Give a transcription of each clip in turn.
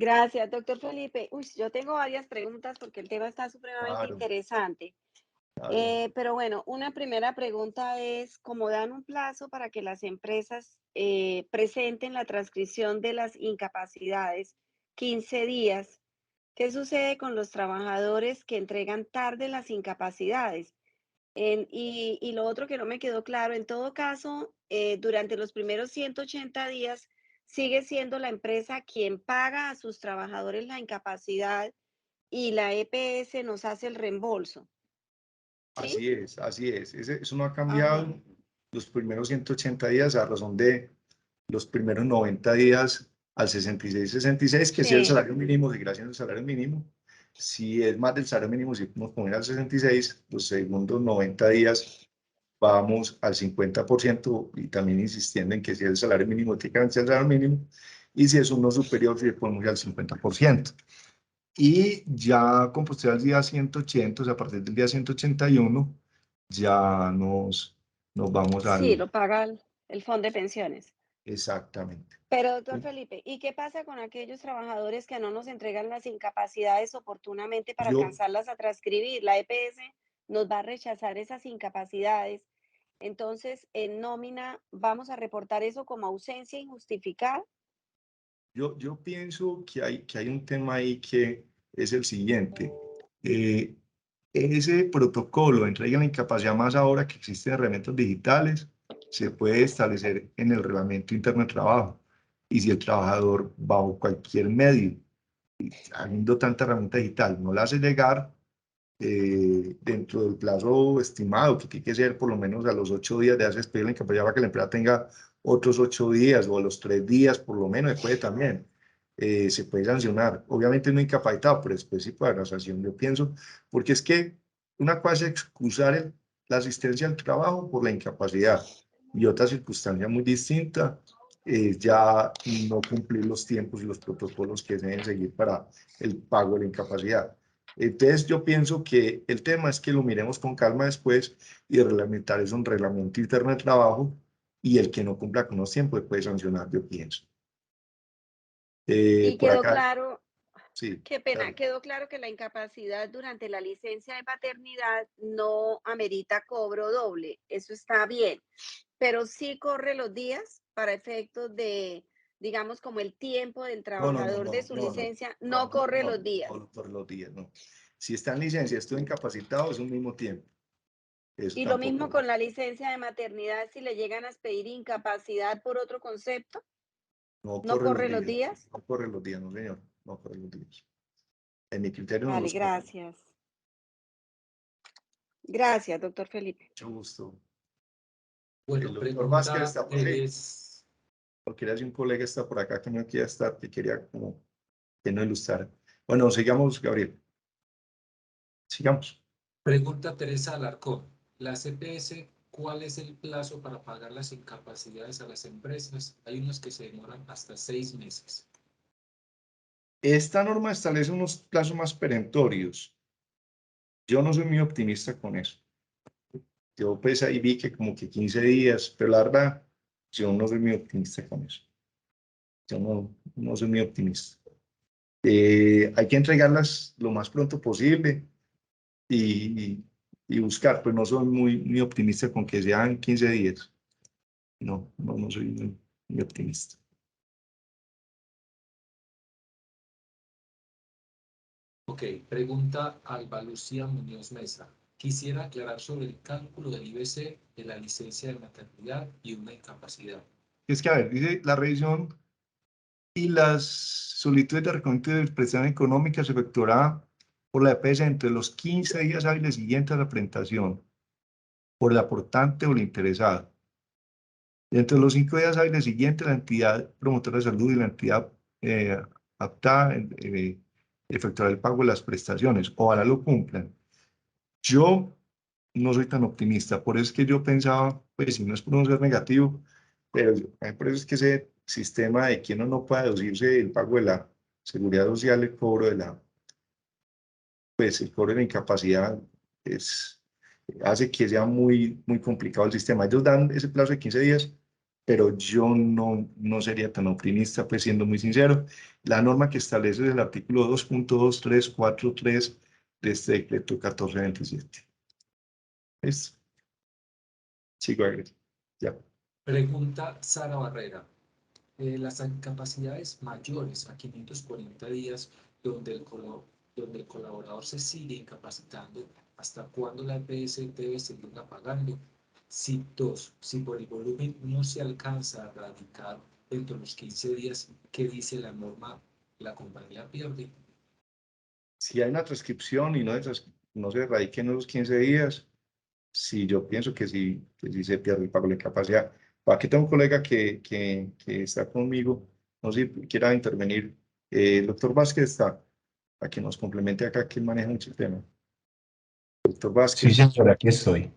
Gracias, doctor Felipe. Uy, yo tengo varias preguntas porque el tema está supremamente Claro, interesante. claro. Pero bueno, una primera pregunta es, ¿cómo dan un plazo para que las empresas presenten la transcripción de las incapacidades? 15 días. ¿Qué sucede con los trabajadores que entregan tarde las incapacidades? Y lo otro que no me quedó claro, en todo caso, durante los primeros 180 días, sigue siendo la empresa quien paga a sus trabajadores la incapacidad y la EPS nos hace el reembolso, ¿sí? Así es, así es. Eso no ha Ajá. cambiado los primeros 180 días a razón de los primeros 90 días al 66, que si el Sí. salario mínimo seguirá siendo el salario mínimo. Si es más del salario mínimo, si nos poner al 66, los segundos 90 días vamos al 50% y también insistiendo en que si es el salario mínimo, tiene que garantizar el salario mínimo. Y si es uno superior, si podemos ir al 50%. Y ya con posterioridad al día 180, o sea, a partir del día 181, ya nos vamos Sí, al... lo paga el fondo de pensiones. Exactamente. Pero, doctor Felipe, ¿y qué pasa con aquellos trabajadores que no nos entregan las incapacidades oportunamente para Yo, alcanzarlas a transcribir? La EPS nos va a rechazar esas incapacidades. Entonces, en nómina, ¿vamos a reportar eso como ausencia injustificada? yo pienso que hay un tema ahí que es el siguiente. Eh, Ese protocolo de entrega de la incapacidad, más ahora que existen herramientas digitales, se puede establecer en el reglamento interno de trabajo. Y si el trabajador, bajo cualquier medio, habiendo tanta herramienta digital, no la hace llegar dentro del plazo estimado, que tiene que ser por lo menos a los 8 días de hacer despedir la incapacidad para que la empresa tenga otros 8 días o a los 3 días por lo menos, se puede también. Se puede sancionar. Obviamente no incapacitado, pero después sí para la sanción, yo pienso, porque es que una cosa es excusar la asistencia al trabajo por la incapacidad y otra circunstancia muy distinta es ya no cumplir los tiempos y los protocolos que se deben seguir para el pago de la incapacidad. Entonces yo pienso que el tema es que lo miremos con calma después y reglamentar es un reglamento interno de trabajo y el que no cumpla con los tiempos puede sancionar, yo pienso. Y Por quedó acá, claro, sí, qué pena, claro. quedó claro que la incapacidad durante la licencia de paternidad no amerita cobro doble. Eso está bien, pero sí corre los días para efectos de, digamos, como el tiempo del No, no, no, trabajador de no, su no, no, licencia, no, no no, corre no, los días. no por los días, no. Si está en licencia, estoy incapacitado, es un mismo tiempo. Eso Y lo mismo tampoco, con la licencia de maternidad, si le llegan a pedir incapacidad por otro concepto, no ¿no corre los corre los días, días? no corre los días, no señor, no corre los días. En mi criterio no Vale, los corre. gracias. Gracias, doctor Felipe. Mucho gusto. El Bueno, doctor Vázquez pregunta está por ahí. Teres, Porque un colega está por acá que no quería estar, que quería como que no ilustrar. Bueno, sigamos, Gabriel. Sigamos. pregunta Teresa Alarcón. La CPS, ¿cuál es el plazo para pagar las incapacidades a las empresas? Hay unos que se demoran hasta 6 meses. Esta norma establece unos plazos más perentorios. Yo no soy muy optimista con eso. Yo pues ahí vi que como que 15 días, pero la verdad, yo no soy muy optimista con eso. Yo no soy muy optimista. Hay que entregarlas lo más pronto posible y buscar, pues no soy muy optimista con que sean 15 días. No soy muy optimista. Ok, pregunta Alba Lucía Muñoz Mesa. Quisiera aclarar sobre el cálculo del IBC de la licencia de maternidad y una incapacidad. Es que, a ver, dice la revisión y las solicitudes de reconocimiento de prestación económica se efectuará por la EPS entre los 15 días hábiles siguientes a la presentación, por el aportante o el interesado. Dentro de los 5 días hábiles siguientes, la entidad promotora de salud y la entidad apta efectuará el pago de las prestaciones. Ojalá lo cumplan. Yo no soy tan optimista, por eso es que yo pensaba, pues si no es por no ser negativo, pero por eso es que ese sistema de que uno no puede deducirse el pago de la seguridad social, el cobro de pues el cobro de la incapacidad hace que sea muy complicado el sistema. Ellos dan ese plazo de 15 días, pero yo no sería tan optimista, pues siendo muy sincero. La norma que establece es el artículo 2.2343 de este decreto 1427. ¿Listo? Sigo agregando. Ya. Pregunta Sara Barrera. Las incapacidades mayores a 540 días donde el colaborador se sigue incapacitando, ¿hasta cuándo la EPS debe seguirla pagando? Si por el volumen no se alcanza a erradicar dentro de los 15 días, ¿qué dice la norma? ¿La compañía pierde? Si hay una transcripción y no se erradique en los 15 días, sí, yo pienso que sí se pierde el pago de capacidad. Aquí tengo un colega que está conmigo, no sé si quiera intervenir. El doctor Vázquez está, para que nos complemente acá, que él maneja mucho el tema. Doctor Sí, Vázquez, señor, aquí estoy.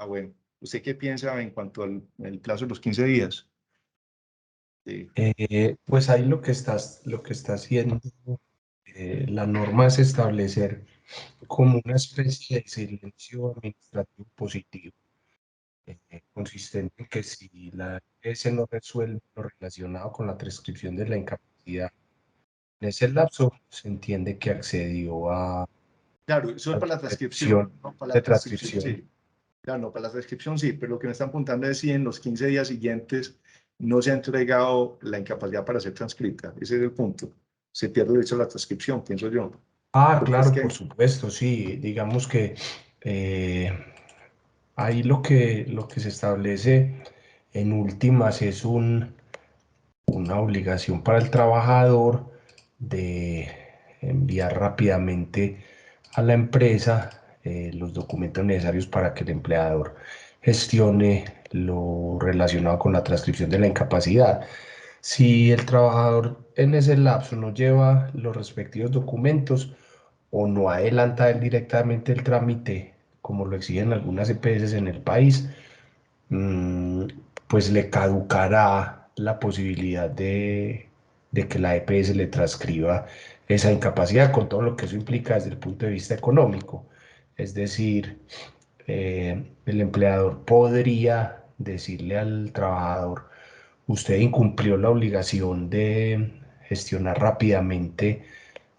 bueno, ¿usted qué piensa en cuanto al el plazo de los 15 días? Sí, Pues ahí lo que está haciendo la norma es establecer como una especie de silencio administrativo positivo, consistente en que si la EPS no resuelve lo relacionado con la prescripción de la incapacidad en ese lapso, se entiende que accedió a claro, eso es la para la suspensión transcripción, no para de la transcripción, transcripción. sí. Claro, no, para la transcripción sí, pero lo que me están preguntando es si en los 15 días siguientes no se ha entregado la incapacidad para ser transcrita. Ese es el punto. Se pierde el derecho a la transcripción, pienso yo. Ah, Porque es claro, por que, supuesto, sí. Digamos que eh, ahí lo que se establece en últimas es una obligación para el trabajador de enviar rápidamente a la empresa los documentos necesarios para que el empleador gestione lo relacionado con la transcripción de la incapacidad. Si el trabajador en ese lapso no lleva los respectivos documentos o no adelanta él directamente el trámite, como lo exigen algunas EPS en el país, mm, pues le caducará la posibilidad de que la EPS le transcriba esa incapacidad con todo lo que eso implica desde el punto de vista económico. Es decir, el empleador podría decirle al trabajador: usted incumplió la obligación de gestionar rápidamente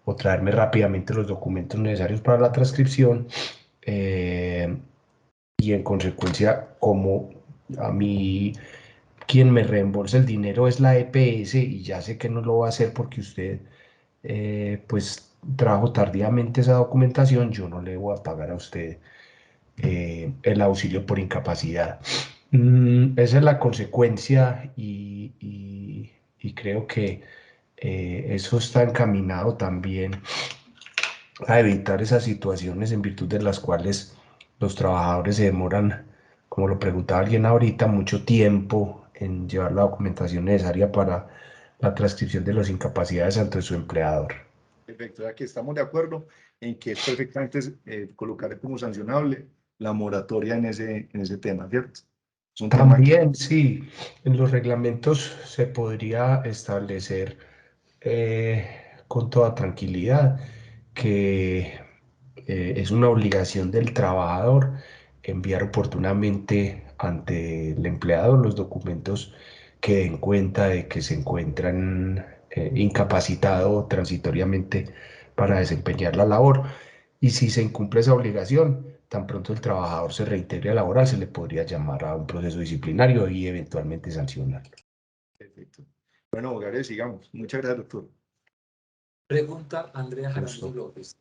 o traerme rápidamente los documentos necesarios para la transcripción, eh, y en consecuencia, como a mí quien me reembolsa el dinero es la EPS y ya sé que no lo va a hacer porque usted pues trajo tardíamente esa documentación, yo no le voy a pagar a usted el auxilio por incapacidad. Esa es la consecuencia y creo que eso está encaminado también a evitar esas situaciones en virtud de las cuales los trabajadores se demoran, como lo preguntaba alguien ahorita, mucho tiempo en llevar la documentación necesaria para la transcripción de las incapacidades ante su empleador. perfecto, ya que estamos de acuerdo en que es perfectamente colocar como sancionable la moratoria en ese tema, ¿cierto? Es un tema que, También, sí, en los reglamentos se podría establecer eh, con toda tranquilidad que es una obligación del trabajador enviar oportunamente ante el empleador los documentos que den cuenta de que se encuentran incapacitado transitoriamente para desempeñar la labor. Y si se incumple esa obligación, tan pronto el trabajador se reintegre a laboral, se le podría llamar a un proceso disciplinario y eventualmente sancionarlo. perfecto. Bueno, abogados, sigamos. Muchas gracias, doctor. Pregunta Andrea Jaramillo Justo. López.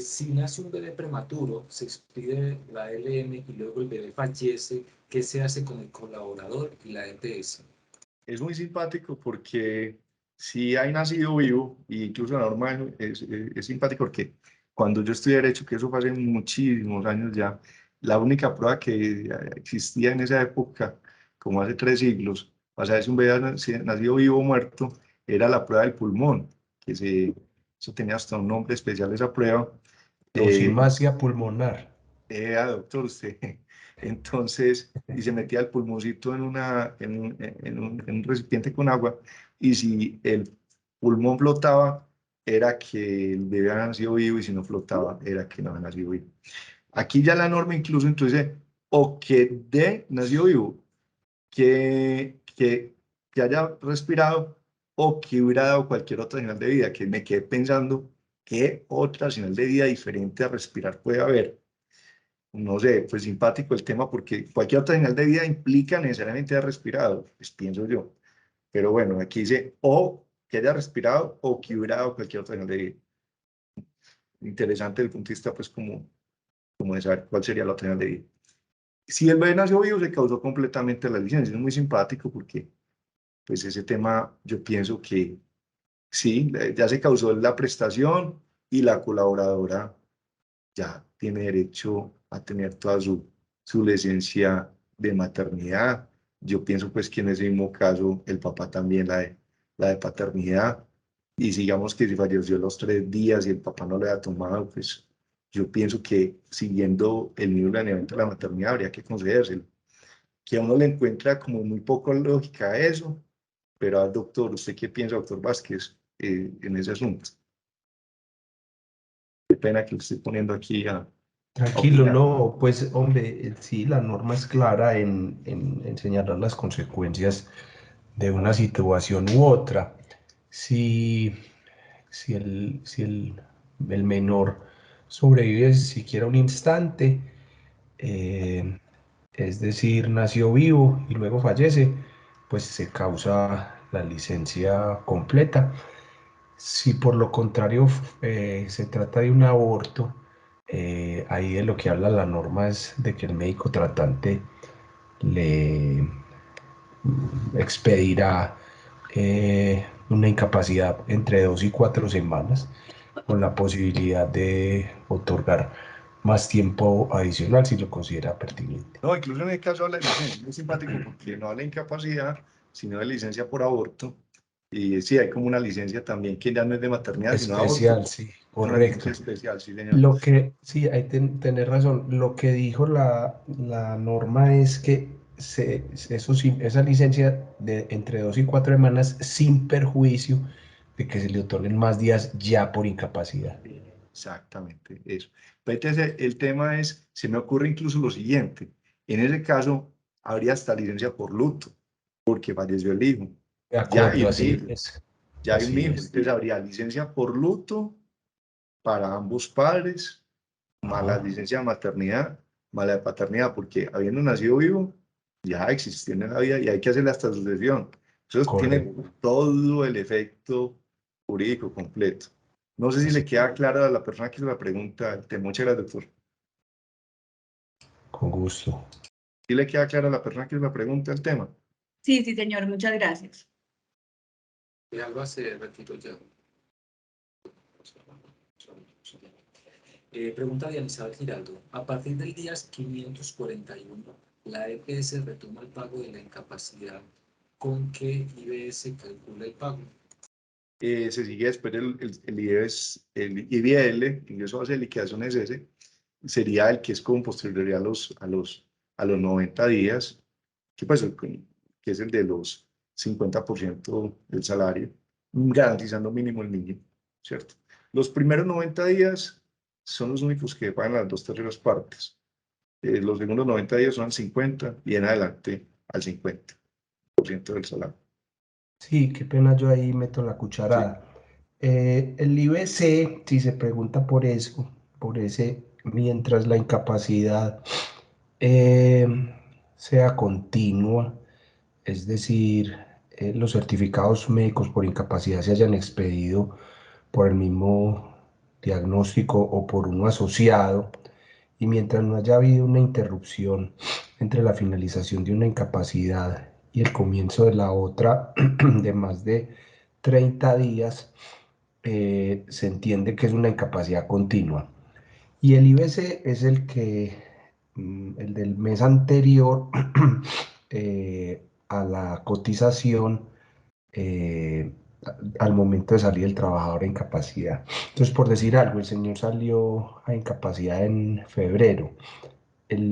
Si nace un bebé prematuro, se expide la LM y luego el bebé fallece, ¿qué se hace con el colaborador y la EPS? Es muy simpático porque si hay nacido vivo, e incluso la norma es simpático porque cuando yo estudié Derecho, que eso fue hace muchísimos años ya, la única prueba que existía en esa época, como hace 3 siglos, para saber si un bebé ha nacido vivo o muerto, era la prueba del pulmón, eso tenía hasta un nombre especial esa prueba. Eh, Toximasia pulmonar. doctor, usted. Entonces, y se metía el pulmoncito en un recipiente con agua, y si el pulmón flotaba, era que el bebé había nacido vivo, y si no flotaba, era que no había nacido vivo. Aquí ya la norma incluso entonces, o que de nacido vivo, que haya respirado o que hubiera dado cualquier otra señal de vida, que me quedé pensando qué otra señal de vida diferente a respirar puede haber. No sé, pues simpático el tema porque cualquier otra señal de vida implica necesariamente haber respirado, pues pienso yo. Pero bueno, aquí dice o que haya respirado o que hubiera dado cualquier otra señal de vida. Interesante desde el punto de vista, pues, como de saber cuál sería la otra señal de vida. Si el bebé nació vivo, se causó completamente la licencia. Es muy simpático porque, pues, ese tema yo pienso que sí, ya se causó la prestación y la colaboradora ya tiene derecho a tener toda su licencia de maternidad. Yo pienso pues que en ese mismo caso el papá también la de paternidad. Y digamos que si falleció los 3 días y el papá no le ha tomado, pues yo pienso que siguiendo el mismo planeamiento de la maternidad habría que concedérselo. Que a uno le encuentra como muy poco lógica a eso, pero al doctor, ¿usted qué piensa, doctor Vázquez, en ese asunto? Qué pena que lo estoy poniendo aquí a Tranquilo, opinar. no, pues hombre, sí, la norma es clara en señalar las consecuencias de una situación u otra. Si, si el menor sobrevive siquiera un instante, eh, es decir, nació vivo y luego fallece, pues se causa la licencia completa. Si por lo contrario se trata de un aborto, ahí de lo que habla la norma es de que el médico tratante le expedirá una incapacidad entre 2 y 4 semanas, con la posibilidad de otorgar más tiempo adicional si lo considera pertinente. No, incluso en el caso de la licencia, es muy simpático porque no habla de incapacidad, sino de licencia por aborto. Y sí, hay como una licencia también que ya no es de maternidad, sino de aborto. Especial, sí, Es una licencia correcto. especial, sí, señor. Lo que, sí, hay que tener razón. Lo que dijo la norma es que esa licencia de entre 2 y 4 semanas sin perjuicio de que se le otorguen más días ya por incapacidad. Exactamente, eso. Pero entonces, el tema es, se me ocurre incluso lo siguiente. En ese caso, habría hasta licencia por luto, porque falleció el hijo. De Ya hay acuerdo, un así hijo, es. ya hay un Así hijo. es. Entonces, habría licencia por luto para ambos padres, más la Ajá, licencia de maternidad, más la de paternidad, porque habiendo nacido vivo, ya existiendo en la vida y hay que hacerle hasta sucesión. Eso tiene correcto. todo el efecto jurídico completo. No sé si le Así, queda claro a la persona que hizo la pregunta. Muchas gracias, doctor. con gusto. ¿Sí le queda claro a la persona que hizo la pregunta el tema? Sí, sí, señor, muchas gracias. Alba se retiró ya. Pregunta de Elizabeth Giraldo. A partir del día 541, la EPS retoma el pago de la incapacidad. ¿Con qué IBS calcula el pago? Se sigue después el IBL, ingreso a base de liquidaciones ese, sería el que es con posterioridad a los 90 días, que, pues, que es el de los 50% del salario, garantizando mínimo el mínimo, ¿cierto? Los primeros 90 días son los únicos que pagan las 2/3 partes. Los segundos 90 días son al 50 y en adelante al 50% del salario. Sí, qué pena, yo ahí meto la ¿Sí? cucharada. El IBC, si se pregunta por eso, por ese, mientras la incapacidad eh, sea continua, es decir, los certificados médicos por incapacidad se hayan expedido por el mismo diagnóstico o por uno asociado, y mientras no haya habido una interrupción entre la finalización de una incapacidad y el comienzo de la otra de más de 30 días, se entiende que es una incapacidad continua. Y el IBC es el del mes anterior a la cotización, eh, al momento de salir el trabajador a incapacidad. Entonces, por decir algo, el señor salió a incapacidad en febrero.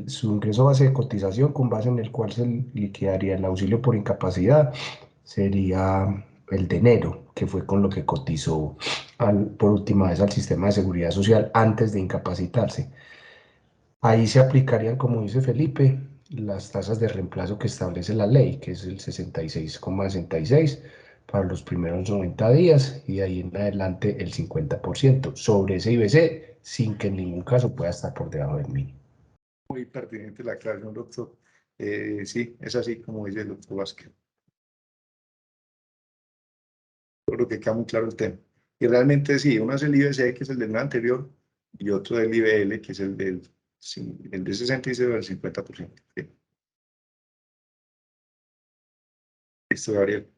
Su ingreso base de cotización, con base en el cual se liquidaría el auxilio por incapacidad, sería el de enero, que fue con lo que cotizó por última vez al sistema de seguridad social antes de incapacitarse. Ahí se aplicarían, como dice Felipe, las tasas de reemplazo que establece la ley, que es el 66,66 para los primeros 90 días y de ahí en adelante el 50% sobre ese IBC sin que en ningún caso pueda estar por debajo del mínimo. Muy pertinente la aclaración, doctor. Sí, es así como dice el doctor Vázquez. Creo que queda muy claro el tema. Y realmente sí, uno es el IBC, que es el del mes anterior, y otro del IBL, que es el el de 66 del 50%. Sí. Listo, Gabriel.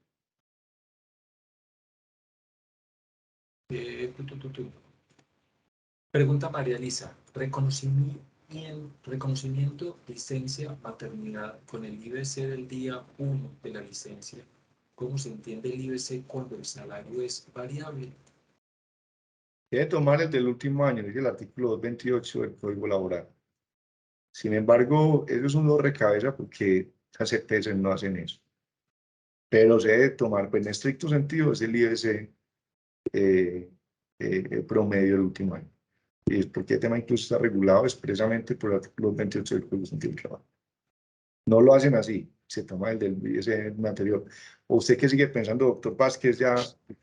Pregunta María Elisa. Reconocimiento, licencia, maternidad con el IBC del día 1 de la licencia. ¿Cómo se entiende el IBC cuando el salario es variable? Debe tomar el del último año, dice el artículo 228 del Código Laboral. Sin embargo, eso es un dolor de cabeza porque las EPS no hacen eso. Pero se debe tomar, pues en estricto sentido, es el IBC promedio del último año. Y es porque el tema incluso está regulado expresamente por el artículo 28 del Código Civil del Trabajo. No lo hacen así, se toma el del IBC anterior. ¿O usted qué sigue pensando, doctor Vázquez? Ya,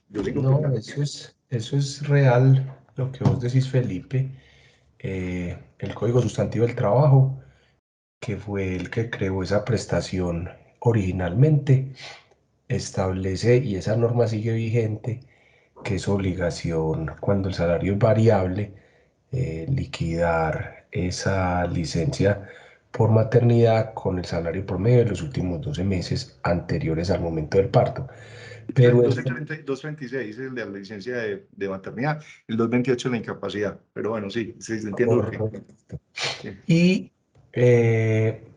yo sigo No, pensando. eso es real lo que vos decís, Felipe. El Código Sustantivo del Trabajo, que fue el que creó esa prestación originalmente, establece, y esa norma sigue vigente, que es obligación, cuando el salario es variable, liquidar esa licencia por maternidad con el salario promedio de los últimos 12 meses anteriores al momento del parto. Pero esto, 236 es el de la licencia de maternidad, el 228 es la incapacidad. Pero bueno, sí, sí entiendo lo que... correcto. Sí. Y,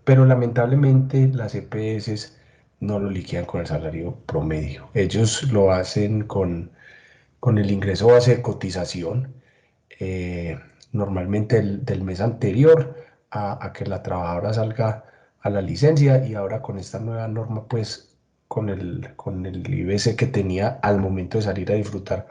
pero lamentablemente las EPS no lo liquidan con el salario promedio. Ellos lo hacen con el ingreso base de cotización, eh, normalmente del mes anterior a que la trabajadora salga a la licencia, y ahora con esta nueva norma, pues con el IBC que tenía al momento de salir a disfrutar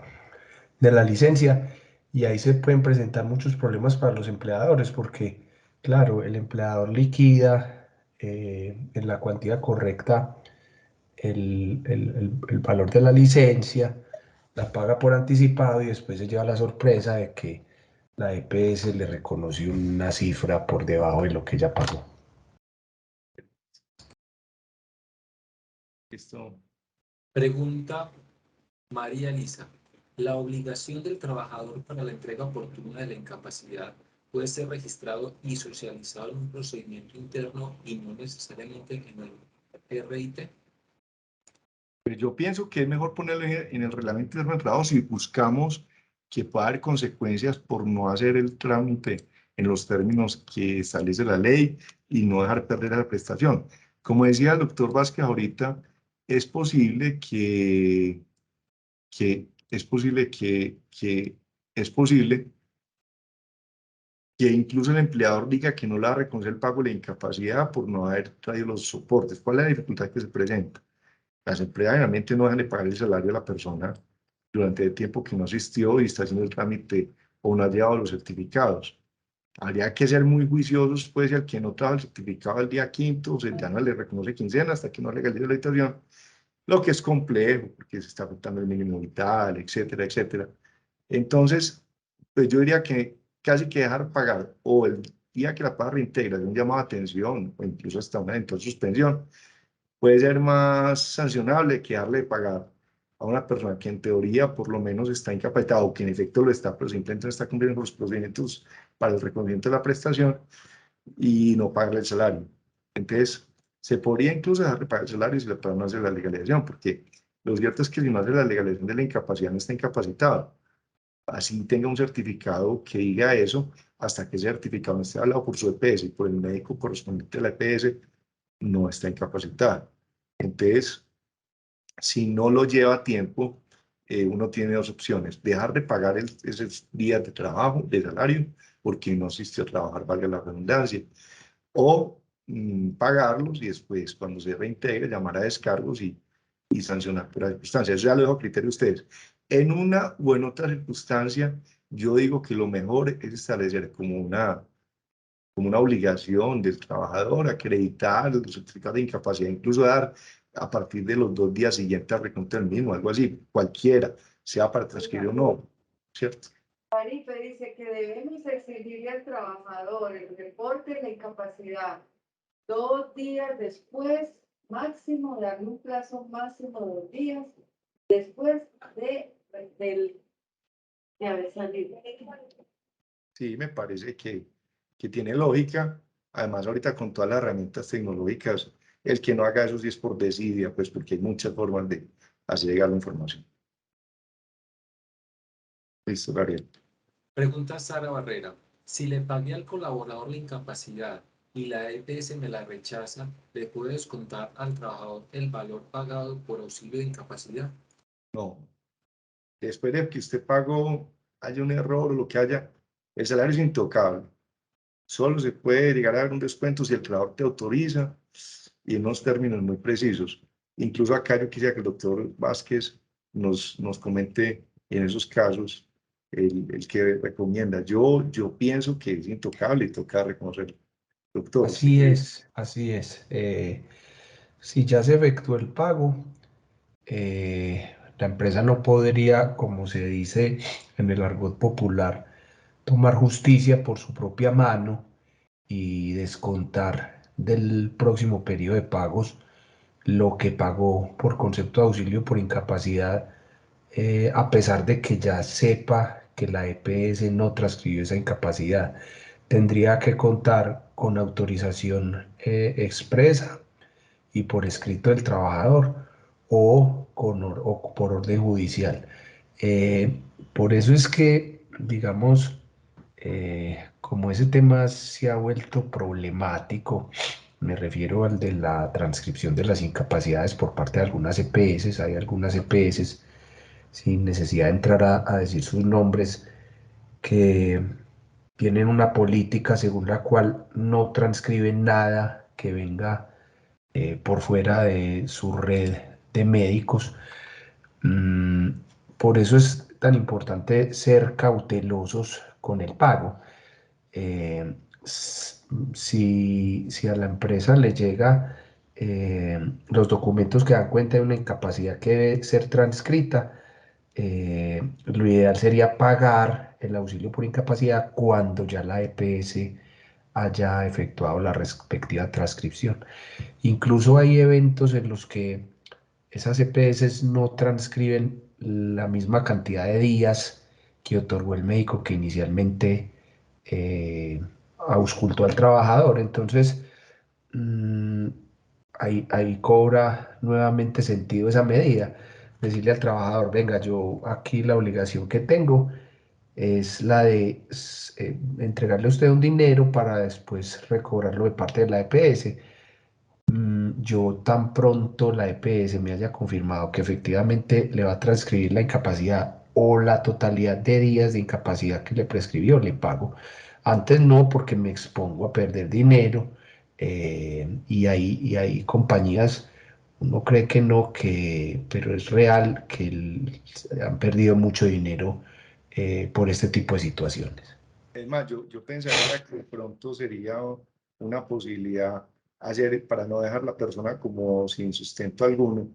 de la licencia, y ahí se pueden presentar muchos problemas para los empleadores porque, claro, el empleador liquida en la cuantía correcta el valor de la licencia, la paga por anticipado y después se lleva la sorpresa de que la EPS le reconoce una cifra por debajo de lo que ya pagó. Listo. Pregunta María Elisa. ¿La obligación del trabajador para la entrega oportuna de la incapacidad puede ser registrado y socializado en un procedimiento interno y no necesariamente en el RIT? Pues yo pienso que es mejor ponerlo en el reglamento interno de trabajo si buscamos que pueda haber consecuencias por no hacer el trámite en los términos que establece la ley y no dejar perder la prestación. Como decía el doctor Vázquez ahorita, es posible es posible que incluso el empleador diga que no le va a reconocer el pago de la incapacidad por no haber traído los soportes. ¿Cuál es la dificultad que se presenta? Las empresas generalmente no dejan de pagar el salario a la persona durante el tiempo que no asistió y está haciendo el trámite o no ha llevado los certificados. Habría que ser muy juiciosos, pues, si al que no trajo el certificado el día quinto, ya no le reconoce quincena hasta que no legalice la habitación, lo que es complejo, porque se está afectando el mínimo vital, etcétera, etcétera. Entonces, pues yo diría que casi que dejar pagar, o el día que la paga reintegra, de un llamado de atención, o incluso hasta una eventual suspensión, puede ser más sancionable que darle de pagar a una persona que en teoría por lo menos está incapacitada o que en efecto lo está, pero simplemente no está cumpliendo los procedimientos para el reconocimiento de la prestación y no pagarle el salario. Entonces, se podría incluso dejar de pagar el salario si la persona no hace la legalización, porque lo cierto es que si no hace la legalización de la incapacidad no está incapacitado. Así tenga un certificado que diga eso, hasta que ese certificado no esté avalado por su EPS y por el médico correspondiente de la EPS, no está incapacitado. Entonces, si no lo lleva a tiempo, uno tiene dos opciones: dejar de pagar esos días de trabajo, de salario, porque no asistió a trabajar, valga la redundancia, o pagarlos y después, cuando se reintegre, llamar a descargos y sancionar por la circunstancia. Eso ya lo dejo a criterio de ustedes. En una u en otra circunstancia, yo digo que lo mejor es establecer como como una obligación del trabajador acreditar el certificado de incapacidad, incluso dar a partir de los 2 días siguientes al recontra del mismo, algo así, cualquiera, sea para transcribir o no, ¿cierto? Marito dice que debemos exigirle al trabajador el reporte de la incapacidad 2 días después, máximo, darle un plazo máximo de 2 días después de haber salido. Sí, me parece que tiene lógica. Además, ahorita con todas las herramientas tecnológicas, el que no haga eso sí es por desidia, pues porque hay muchas formas de hacer llegar la información. Listo, Gabriel. Pregunta Sara Barrera. Si le pagué al colaborador la incapacidad y la EPS me la rechaza, ¿le puedo descontar al trabajador el valor pagado por auxilio de incapacidad? No. Después de que usted pagó, haya un error o lo que haya, el salario es intocable. Solo se puede llegar a dar un descuento si el trabajador te autoriza y en unos términos muy precisos. Incluso acá yo quisiera que el doctor Vázquez nos comente en esos casos el que recomienda. Yo pienso que es intocable y toca reconocerlo. Doctor, ¿usted Así qué dice? es, así es. Si ya se efectuó el pago, la empresa no podría, como se dice en el argot popular, tomar justicia por su propia mano y descontar del próximo periodo de pagos lo que pagó por concepto de auxilio por incapacidad, a pesar de que ya sepa que la EPS no transcribió esa incapacidad. Tendría que contar con autorización expresa y por escrito del trabajador o por orden judicial. Por eso es que, digamos, como ese tema se ha vuelto problemático, me refiero al de la transcripción de las incapacidades por parte de algunas EPS. Hay algunas EPS, sin necesidad de entrar a decir sus nombres, que tienen una política según la cual no transcriben nada que venga por fuera de su red de médicos. Mm, por eso es tan importante ser cautelosos con el pago. Eh, si a la empresa le llega los documentos que dan cuenta de una incapacidad que debe ser transcrita, lo ideal sería pagar el auxilio por incapacidad cuando ya la EPS haya efectuado la respectiva transcripción. Incluso hay eventos en los que esas EPS no transcriben la misma cantidad de días que otorgó el médico que inicialmente auscultó al trabajador. Entonces, mm, ahí cobra nuevamente sentido esa medida. Decirle al trabajador, venga, yo aquí la obligación que tengo es la de entregarle a usted un dinero para después recobrarlo de parte de la EPS. Yo tan pronto la EPS me haya confirmado que efectivamente le va a transcribir la incapacidad o la totalidad de días de incapacidad que le prescribió, le pago. Antes no, porque me expongo a perder dinero, y hay compañías, uno cree que no, pero es real que han perdido mucho dinero por este tipo de situaciones. Es más, yo pensaría que de pronto sería una posibilidad hacer, para no dejar la persona como sin sustento alguno,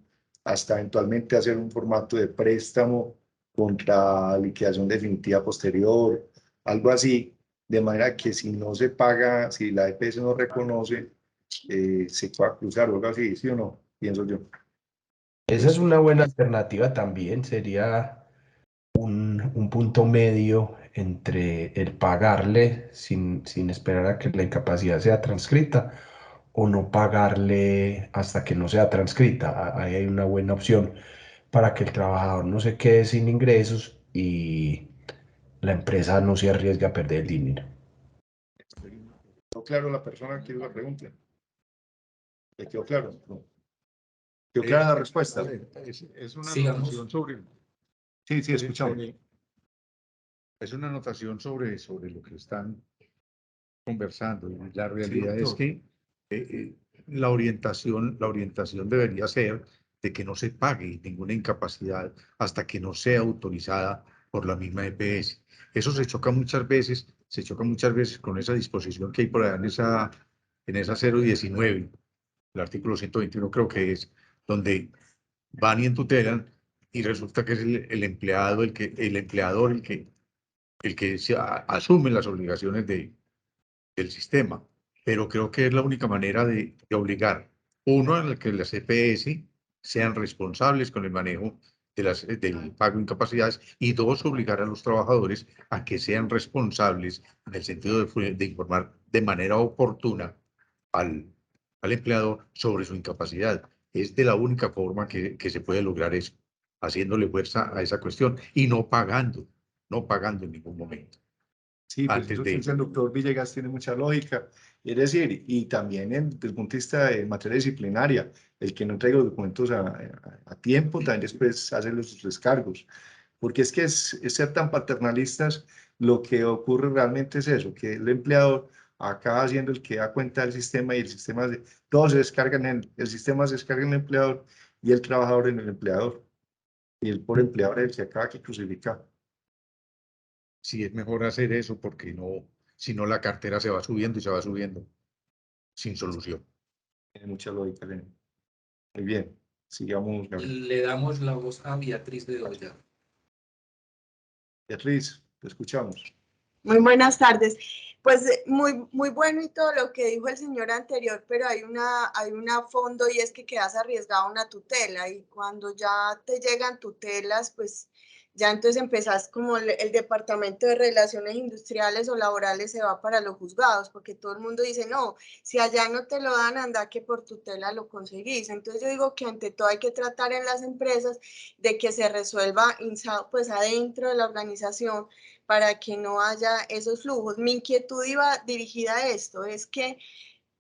hasta eventualmente hacer un formato de préstamo contra liquidación definitiva posterior, algo así, de manera que si no se paga, si la EPS no reconoce, se pueda cruzar o algo así, ¿sí o no? Pienso yo. Esa es una buena alternativa también, sería un punto medio entre el pagarle sin esperar a que la incapacidad sea transcrita o no pagarle hasta que no sea transcrita. Ahí hay una buena opción para que el trabajador no se quede sin ingresos y la empresa no se arriesgue a perder el dinero. ¿Quedó claro la persona que hizo la pregunta? ¿Le quedó claro? No. ¿Quedó clara la respuesta? Es una Sigamos. anotación sobre, Sí, sí, escuchamos. es una anotación sobre lo que están conversando. Y la realidad Sí, es doctor. que la orientación debería ser de que no se pague ninguna incapacidad hasta que no sea autorizada por la misma EPS. Eso se choca muchas veces se choca muchas veces con esa disposición que hay por allá en esa 019, el artículo 121 creo que es, donde van y entutelan y resulta que es el empleado, el empleador el que asume las obligaciones del sistema. Pero creo que es la única manera de obligar, uno, a que las EPS sean responsables con el manejo del pago de incapacidades, y dos, obligar a los trabajadores a que sean responsables en el sentido de informar de manera oportuna al empleador sobre su incapacidad. Es de la única forma que se puede lograr eso, haciéndole fuerza a esa cuestión y no pagando en ningún momento. Sí, pues Antes eso que de... dice el doctor Villegas tiene mucha lógica. Es decir, y también desde el punto de vista de materia disciplinaria, el que no entregue los documentos a tiempo, también después hace los descargos. Porque es que es ser tan paternalistas, lo que ocurre realmente es eso, que el empleador acaba siendo el que da cuenta del sistema y el sistema, todos se descargan el sistema se descarga en el empleador y el trabajador en el empleador. Y el pobre empleador es el que acaba que crucifica. Sí, es mejor hacer eso porque no, si no la cartera se va subiendo y se va subiendo sin solución. Tiene mucha lógica, Lenin. Muy bien, sigamos, Gabriel. Le damos la voz a Beatriz Bedoya. Beatriz, te escuchamos. Muy buenas tardes. Pues muy bueno y todo lo que dijo el señor anterior, pero hay una fondo y es que quedas arriesgado a una tutela y cuando ya te llegan tutelas, pues ya entonces empezás como el departamento de relaciones industriales o laborales se va para los juzgados, porque todo el mundo dice, no, si allá no te lo dan, anda que por tutela lo conseguís. Entonces yo digo que ante todo hay que tratar en las empresas de que se resuelva pues adentro de la organización para que no haya esos flujos. Mi inquietud iba dirigida a esto, es que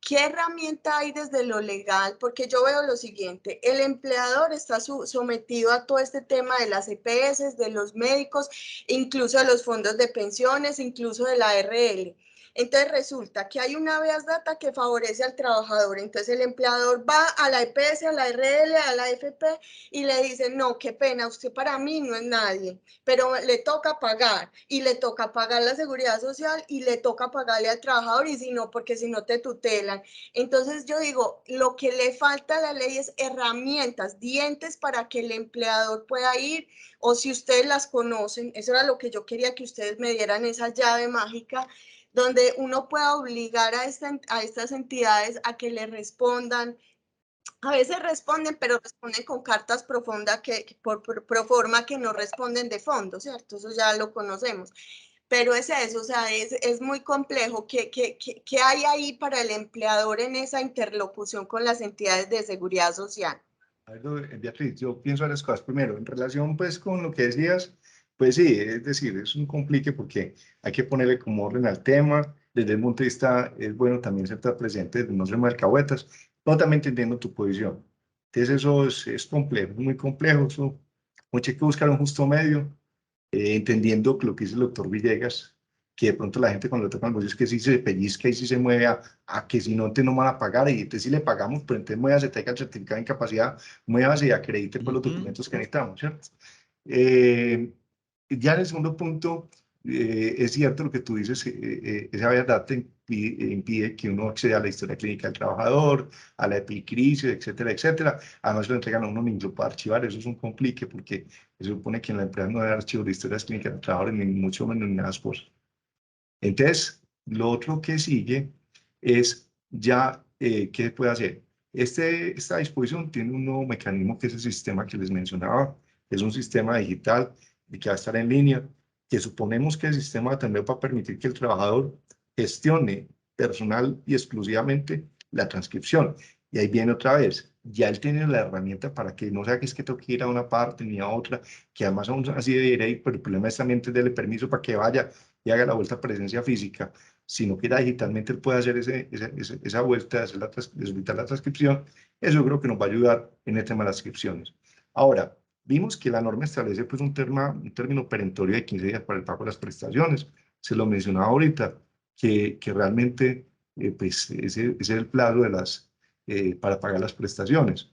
¿qué herramienta hay desde lo legal? Porque yo veo lo siguiente, el empleador está sometido a todo este tema de las EPS, de los médicos, incluso de los fondos de pensiones, incluso de la ARL. Entonces resulta que hay una habeas data que favorece al trabajador. Entonces el empleador va a la EPS, a la ARL, a la AFP y le dice, no, qué pena, usted para mí no es nadie, pero le toca pagar y le toca pagar la seguridad social y le toca pagarle al trabajador y si no, porque si no te tutelan. Entonces yo digo, lo que le falta a la ley es herramientas, dientes para que el empleador pueda ir o si ustedes las conocen, eso era lo que yo quería que ustedes me dieran esa llave mágica donde uno pueda obligar a estas entidades a que le respondan. A veces responden, pero responden con cartas profundas pro forma que no responden de fondo, ¿cierto? Eso ya lo conocemos. Pero es eso, o sea, es muy complejo. ¿Qué hay ahí para el empleador en esa interlocución con las entidades de seguridad social? A ver, Beatriz, yo pienso varias cosas. Primero, en relación pues con lo que decías, pues sí, es decir, es un complique porque hay que ponerle como orden al tema. Desde el punto de vista, es bueno también estar presente, no ser alcahuetas, pero también entendiendo tu posición. Entonces eso es complejo, muy complejo. Eso, mucho hay que buscar un justo medio, entendiendo lo que dice el doctor Villegas, que de pronto la gente cuando le tocan el bolsillo es que sí se pellizca y sí se mueve a que si no te no van a pagar y entonces si le pagamos, pero entonces muévase, traiga el certificado de incapacidad, muévase y acredite por los documentos que necesitamos, ¿cierto? Ya en el segundo punto, es cierto lo que tú dices, esa verdad te impide que uno acceda a la historia clínica del trabajador, a la epicrisis, etcétera, etcétera. Además lo entregan a uno ni lo puede archivar, eso es un complique porque se supone que en la empresa no hay archivos de historias clínicas del trabajador, ni mucho menos ni nada cosas. Entonces, lo otro que sigue es ya, ¿qué puede hacer? Esta disposición tiene un nuevo mecanismo que es el sistema que les mencionaba, que es un sistema digital que va a estar en línea, que suponemos que el sistema también va a permitir que el trabajador gestione personal y exclusivamente la transcripción. Y ahí viene otra vez, ya él tiene la herramienta para que no sea que es que tengo que ir a una parte ni a otra, que además aún así debería ir, pero el problema es también darle permiso para que vaya y haga la vuelta a presencia física, sino que digitalmente él puede hacer esa vuelta, de solicitar la transcripción. Eso yo creo que nos va a ayudar en el tema de las transcripciones. Ahora, vimos que la norma establece pues un término perentorio de 15 días para el pago de las prestaciones. Se lo mencionaba ahorita, que realmente pues ese es el plazo para pagar las prestaciones.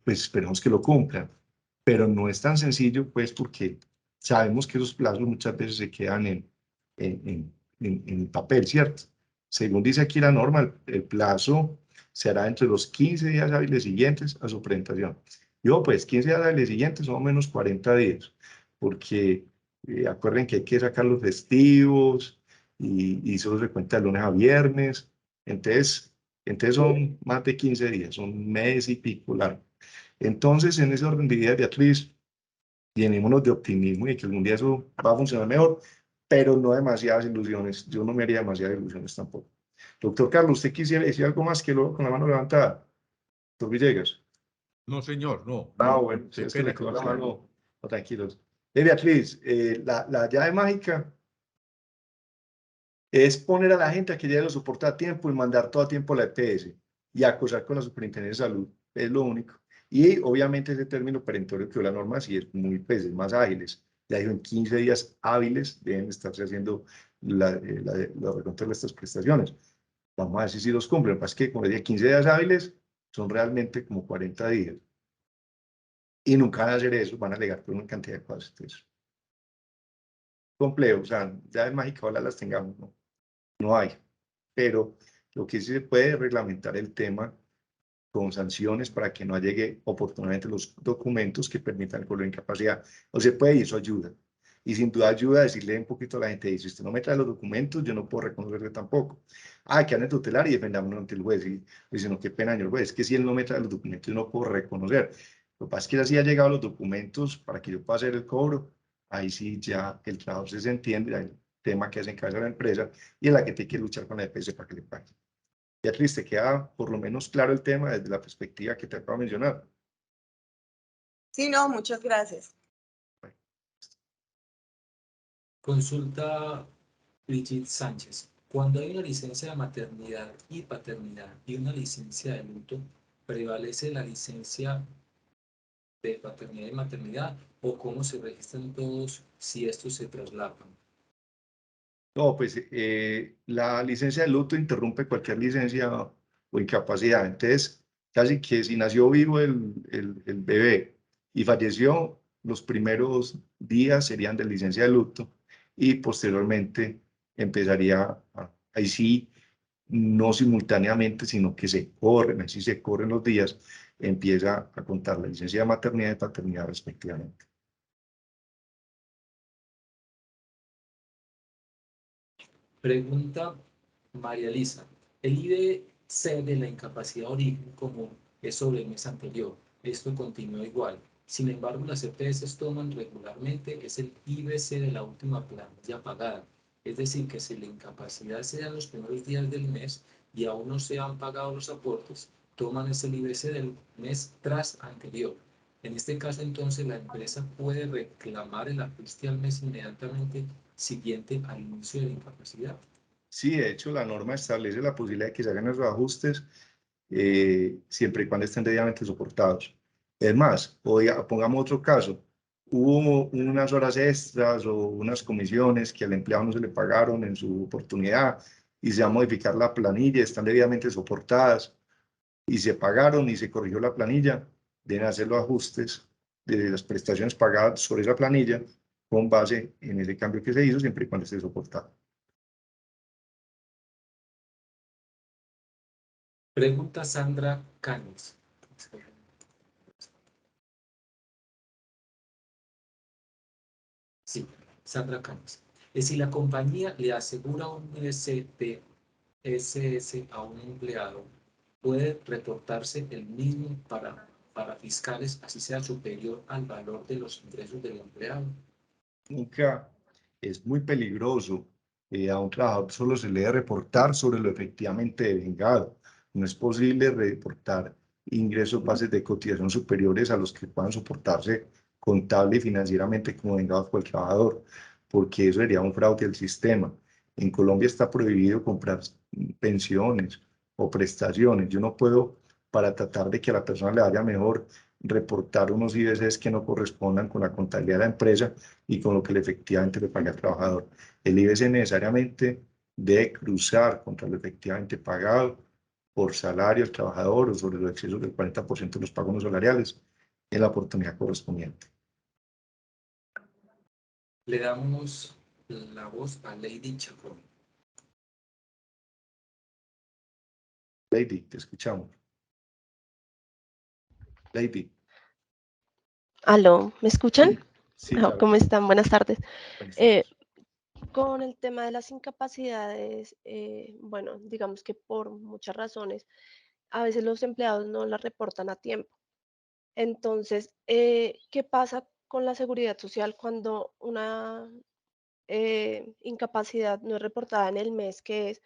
Pues esperemos que lo cumplan, pero no es tan sencillo pues porque sabemos que esos plazos muchas veces se quedan en el papel, ¿cierto? Según dice aquí la norma, el plazo se hará entre los 15 días hábiles siguientes a su presentación. Yo, pues, 15 días hábiles siguientes son menos 40 días, porque acuerden que hay que sacar los festivos y solo se cuenta de lunes a viernes. Entonces son más de 15 días, son un mes y pico largo. Entonces, en ese orden de ideas, Beatriz, llenémonos de optimismo y que algún día eso va a funcionar mejor, pero no demasiadas ilusiones. Yo no me haría demasiadas ilusiones tampoco. Doctor Carlos, ¿usted quisiera decir algo más que luego con la mano levantada? Doctor Villegas. No, señor, no, Ah, no. bueno, si Qué es que le pena quedó con la usted. mano, no, tranquilos. Beatriz, la llave mágica es poner a la gente a que llegue los soporte a tiempo y mandar todo a tiempo a la EPS y acosar con la Superintendencia de Salud, es lo único. Y obviamente ese término perentorio que dio la norma sí es muy, pues, es más ágiles. Ya dijo, en 15 días hábiles deben estarse haciendo los recontos de estas prestaciones. Vamos a ver si los cumplen. Lo que pasa es que, como les dije, 15 días hábiles son realmente como 40 días. Y nunca van a hacer eso, van a alegar por una cantidad de cosas. Entonces, complejo, o sea, llaves mágicas ojalá las tengamos, ¿no? No hay. Pero lo que sí se puede reglamentar el tema con sanciones para que no llegue oportunamente los documentos que permitan el cobro de incapacidad. O se puede y eso ayuda. Y sin duda ayuda a decirle un poquito a la gente, si usted no me trae los documentos, yo no puedo reconocerle tampoco. Ah, que ande tutelar y defendámonos ante el juez. Y dice, no, qué pena, señor juez, es que si él no me trae los documentos, yo no puedo reconocer. Lo que pasa es que así ha llegado los documentos para que yo pueda hacer el cobro. Ahí sí ya el trabajo se entiende, el tema que hace en cabeza de la empresa y en la que tiene que luchar con la EPS para que le pague. Beatriz, ¿te queda por lo menos claro el tema desde la perspectiva que te acabo de mencionar? Sí, no, muchas gracias. Consulta Brigitte Sánchez. Cuando hay una licencia de maternidad y paternidad y una licencia de luto, ¿prevalece la licencia de paternidad y maternidad o cómo se registran todos si estos se traslapan? No, pues la licencia de luto interrumpe cualquier licencia o incapacidad. Entonces, casi que si nació vivo el bebé y falleció, los primeros días serían de licencia de luto y posteriormente empezaría, ahí sí, no simultáneamente, sino que se corren, así se corren los días, empieza a contar la licencia de maternidad y paternidad respectivamente. Pregunta María Elisa. El IBC de la incapacidad de origen común es sobre el mes anterior. Esto continúa igual. Sin embargo, las EPS toman regularmente es el IBC de la última planilla pagada. Es decir, que si la incapacidad se da en los primeros días del mes y aún no se han pagado los aportes, toman ese IBC del mes tras anterior. En este caso, entonces, la empresa puede reclamar el ajuste al mes inmediatamente siguiente al inicio de la incapacidad. Sí, de hecho, la norma establece la posibilidad de que se hagan esos ajustes siempre y cuando estén debidamente soportados. Es más, pongamos otro caso. Hubo unas horas extras o unas comisiones que al empleado no se le pagaron en su oportunidad y se va a modificar la planilla, están debidamente soportadas y se pagaron y se corrigió la planilla, deben hacer los ajustes de las prestaciones pagadas sobre esa planilla con base en ese cambio que se hizo siempre y cuando esté soportado. Pregunta Sandra Canes. Sí, Sandra Canes. Es si la compañía le asegura un IBC de SS a un empleado, puede reportarse el mismo para fiscales, así sea superior al valor de los ingresos del empleado. Nunca es muy peligroso. A un trabajador solo se le debe reportar sobre lo efectivamente devengado. No es posible reportar ingresos bases de cotización superiores a los que puedan soportarse contable y financieramente como vengados por el trabajador, porque eso sería un fraude al sistema. En Colombia está prohibido comprar pensiones o prestaciones. Yo no puedo, para tratar de que a la persona le vaya mejor, reportar unos IBCs que no correspondan con la contabilidad de la empresa y con lo que efectivamente le paga al trabajador. El IBC necesariamente debe cruzar contra lo efectivamente pagado por salario al trabajador o sobre los excesos del 40% de los pagos no salariales en la oportunidad correspondiente. Le damos la voz a Lady Chacón. Lady, te escuchamos. Lady. Aló, ¿me escuchan? Sí, sí, claro. ¿Cómo están? Buenas tardes. Buenas tardes. Con el tema de las incapacidades, bueno, digamos que por muchas razones, a veces los empleados no las reportan a tiempo. Entonces, ¿qué pasa con la seguridad social cuando una incapacidad no es reportada en el mes que es,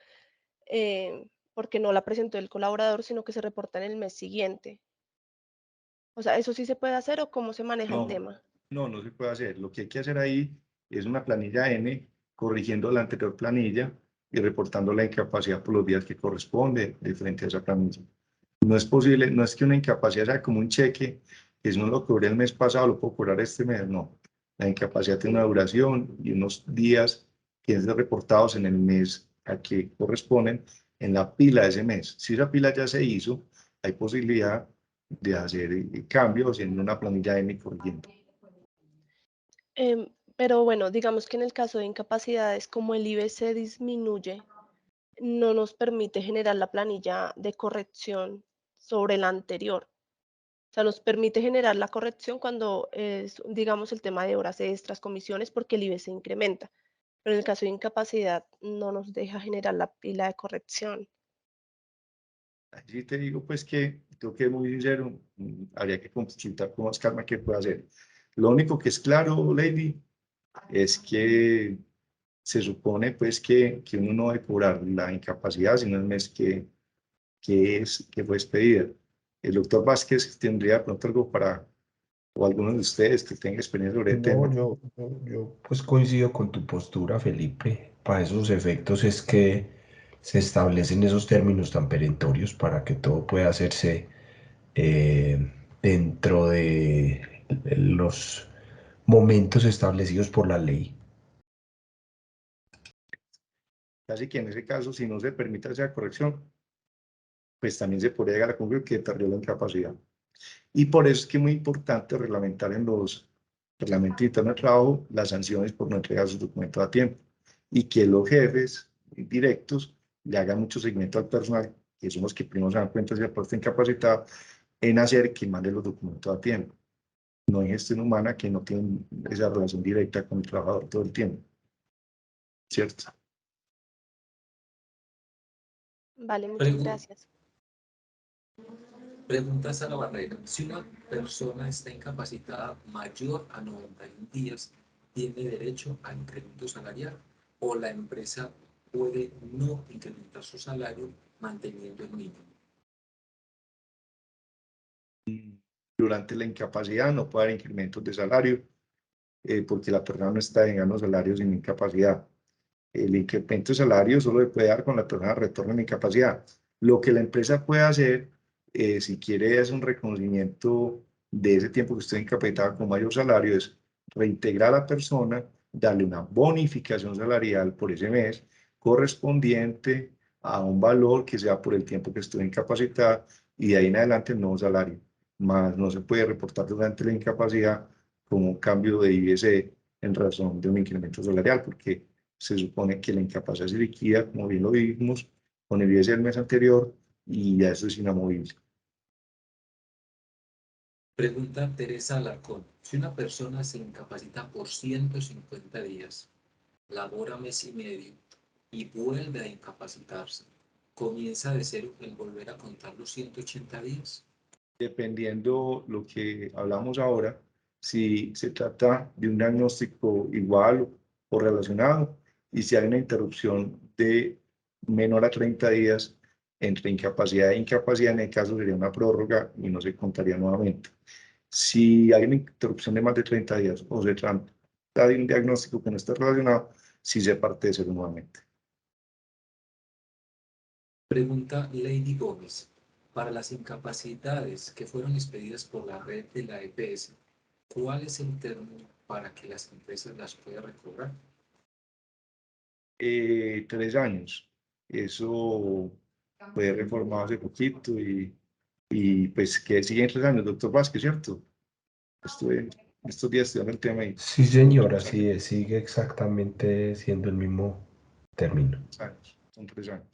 porque no la presentó el colaborador, sino que se reporta en el mes siguiente? O sea, ¿eso sí se puede hacer o cómo se maneja el No, tema? no se puede hacer. Lo que hay que hacer ahí es una planilla N, corrigiendo la anterior planilla y reportando la incapacidad por los días que corresponde de frente a esa planilla. No es posible, no es que una incapacidad sea como un cheque, que si no lo cobré el mes pasado, lo puedo cobrar este mes, no. La incapacidad tiene una duración y unos días que es reportados en el mes a que corresponden en la pila de ese mes. Si esa pila ya se hizo, hay posibilidad de hacer cambios en una planilla N corrigiendo. Pero bueno, digamos que en el caso de incapacidades, como el IBE se disminuye, no nos permite generar la planilla de corrección sobre la anterior. O sea, nos permite generar la corrección cuando es, digamos, el tema de horas extras, comisiones, porque el IBE se incrementa. Pero en el caso de incapacidad, no nos deja generar la pila de corrección. Allí te digo, pues que tengo que ser muy sincero, habría que consultar con más calma qué puede hacer. Lo único que es claro, Lady, es que se supone pues que uno no debe cobrar la incapacidad, sino el mes que fue expedida. El doctor Vázquez tendría de pronto algo para, o alguno de ustedes que tenga experiencia sobre el tema. No, yo pues coincido con tu postura, Felipe. Para esos efectos es que se establecen esos términos tan perentorios para que todo pueda hacerse dentro de los momentos establecidos por la ley. Así que en ese caso, si no se permite esa corrección, pues también se podría llegar a concluir que tardó la incapacidad. Y por eso es que es muy importante reglamentar en los reglamentos internos de trabajo las sanciones por no entregar sus documentos a tiempo y que los jefes directos le hagan mucho seguimiento al personal, que son los que primero se dan cuenta si la persona está incapacitada, en hacer que mande los documentos a tiempo. No hay gestión humana que no tiene esa relación directa con el trabajador todo el tiempo. ¿Cierto? Vale, muchas gracias. Pregunta Sara Barrera. Si una persona está incapacitada mayor a 91 días, ¿tiene derecho a incremento salarial? ¿O la empresa puede no incrementar su salario manteniendo el mínimo? Durante la incapacidad no puede haber incrementos de salario porque la persona no está ganando salarios sin incapacidad. El incremento de salario solo se puede dar con la persona retorno en incapacidad. Lo que la empresa puede hacer, si quiere hacer un reconocimiento de ese tiempo que usted incapacitado con mayor salario, es reintegrar a la persona, darle una bonificación salarial por ese mes correspondiente a un valor que sea por el tiempo que estuvo incapacitado y de ahí en adelante el nuevo salario. Más no se puede reportar durante la incapacidad como un cambio de IBC en razón de un incremento salarial, porque se supone que la incapacidad se liquida, como bien lo vimos, con el IBC del mes anterior y ya eso es inamovible. Pregunta Teresa Alarcón. Si una persona se incapacita por 150 días, labora mes y medio y vuelve a incapacitarse, ¿comienza de cero en volver a contar los 180 días? Dependiendo lo que hablamos ahora, si se trata de un diagnóstico igual o relacionado y si hay una interrupción de menor a 30 días entre incapacidad e incapacidad, en el caso sería una prórroga y no se contaría nuevamente. Si hay una interrupción de más de 30 días o se trata de un diagnóstico que no está relacionado, sí se parte de cero nuevamente. Pregunta Lady Gómez. Para las incapacidades que fueron expedidas por la red de la EPS, ¿cuál es el término para que las empresas las puedan recobrar? 3 años. Eso fue reformado hace poquito y pues que siguen 3 años, doctor Vázquez, ¿cierto? Estuve estos días estudiando el tema y Sí, señora, sí, sigue exactamente siendo el mismo término. son 3 años.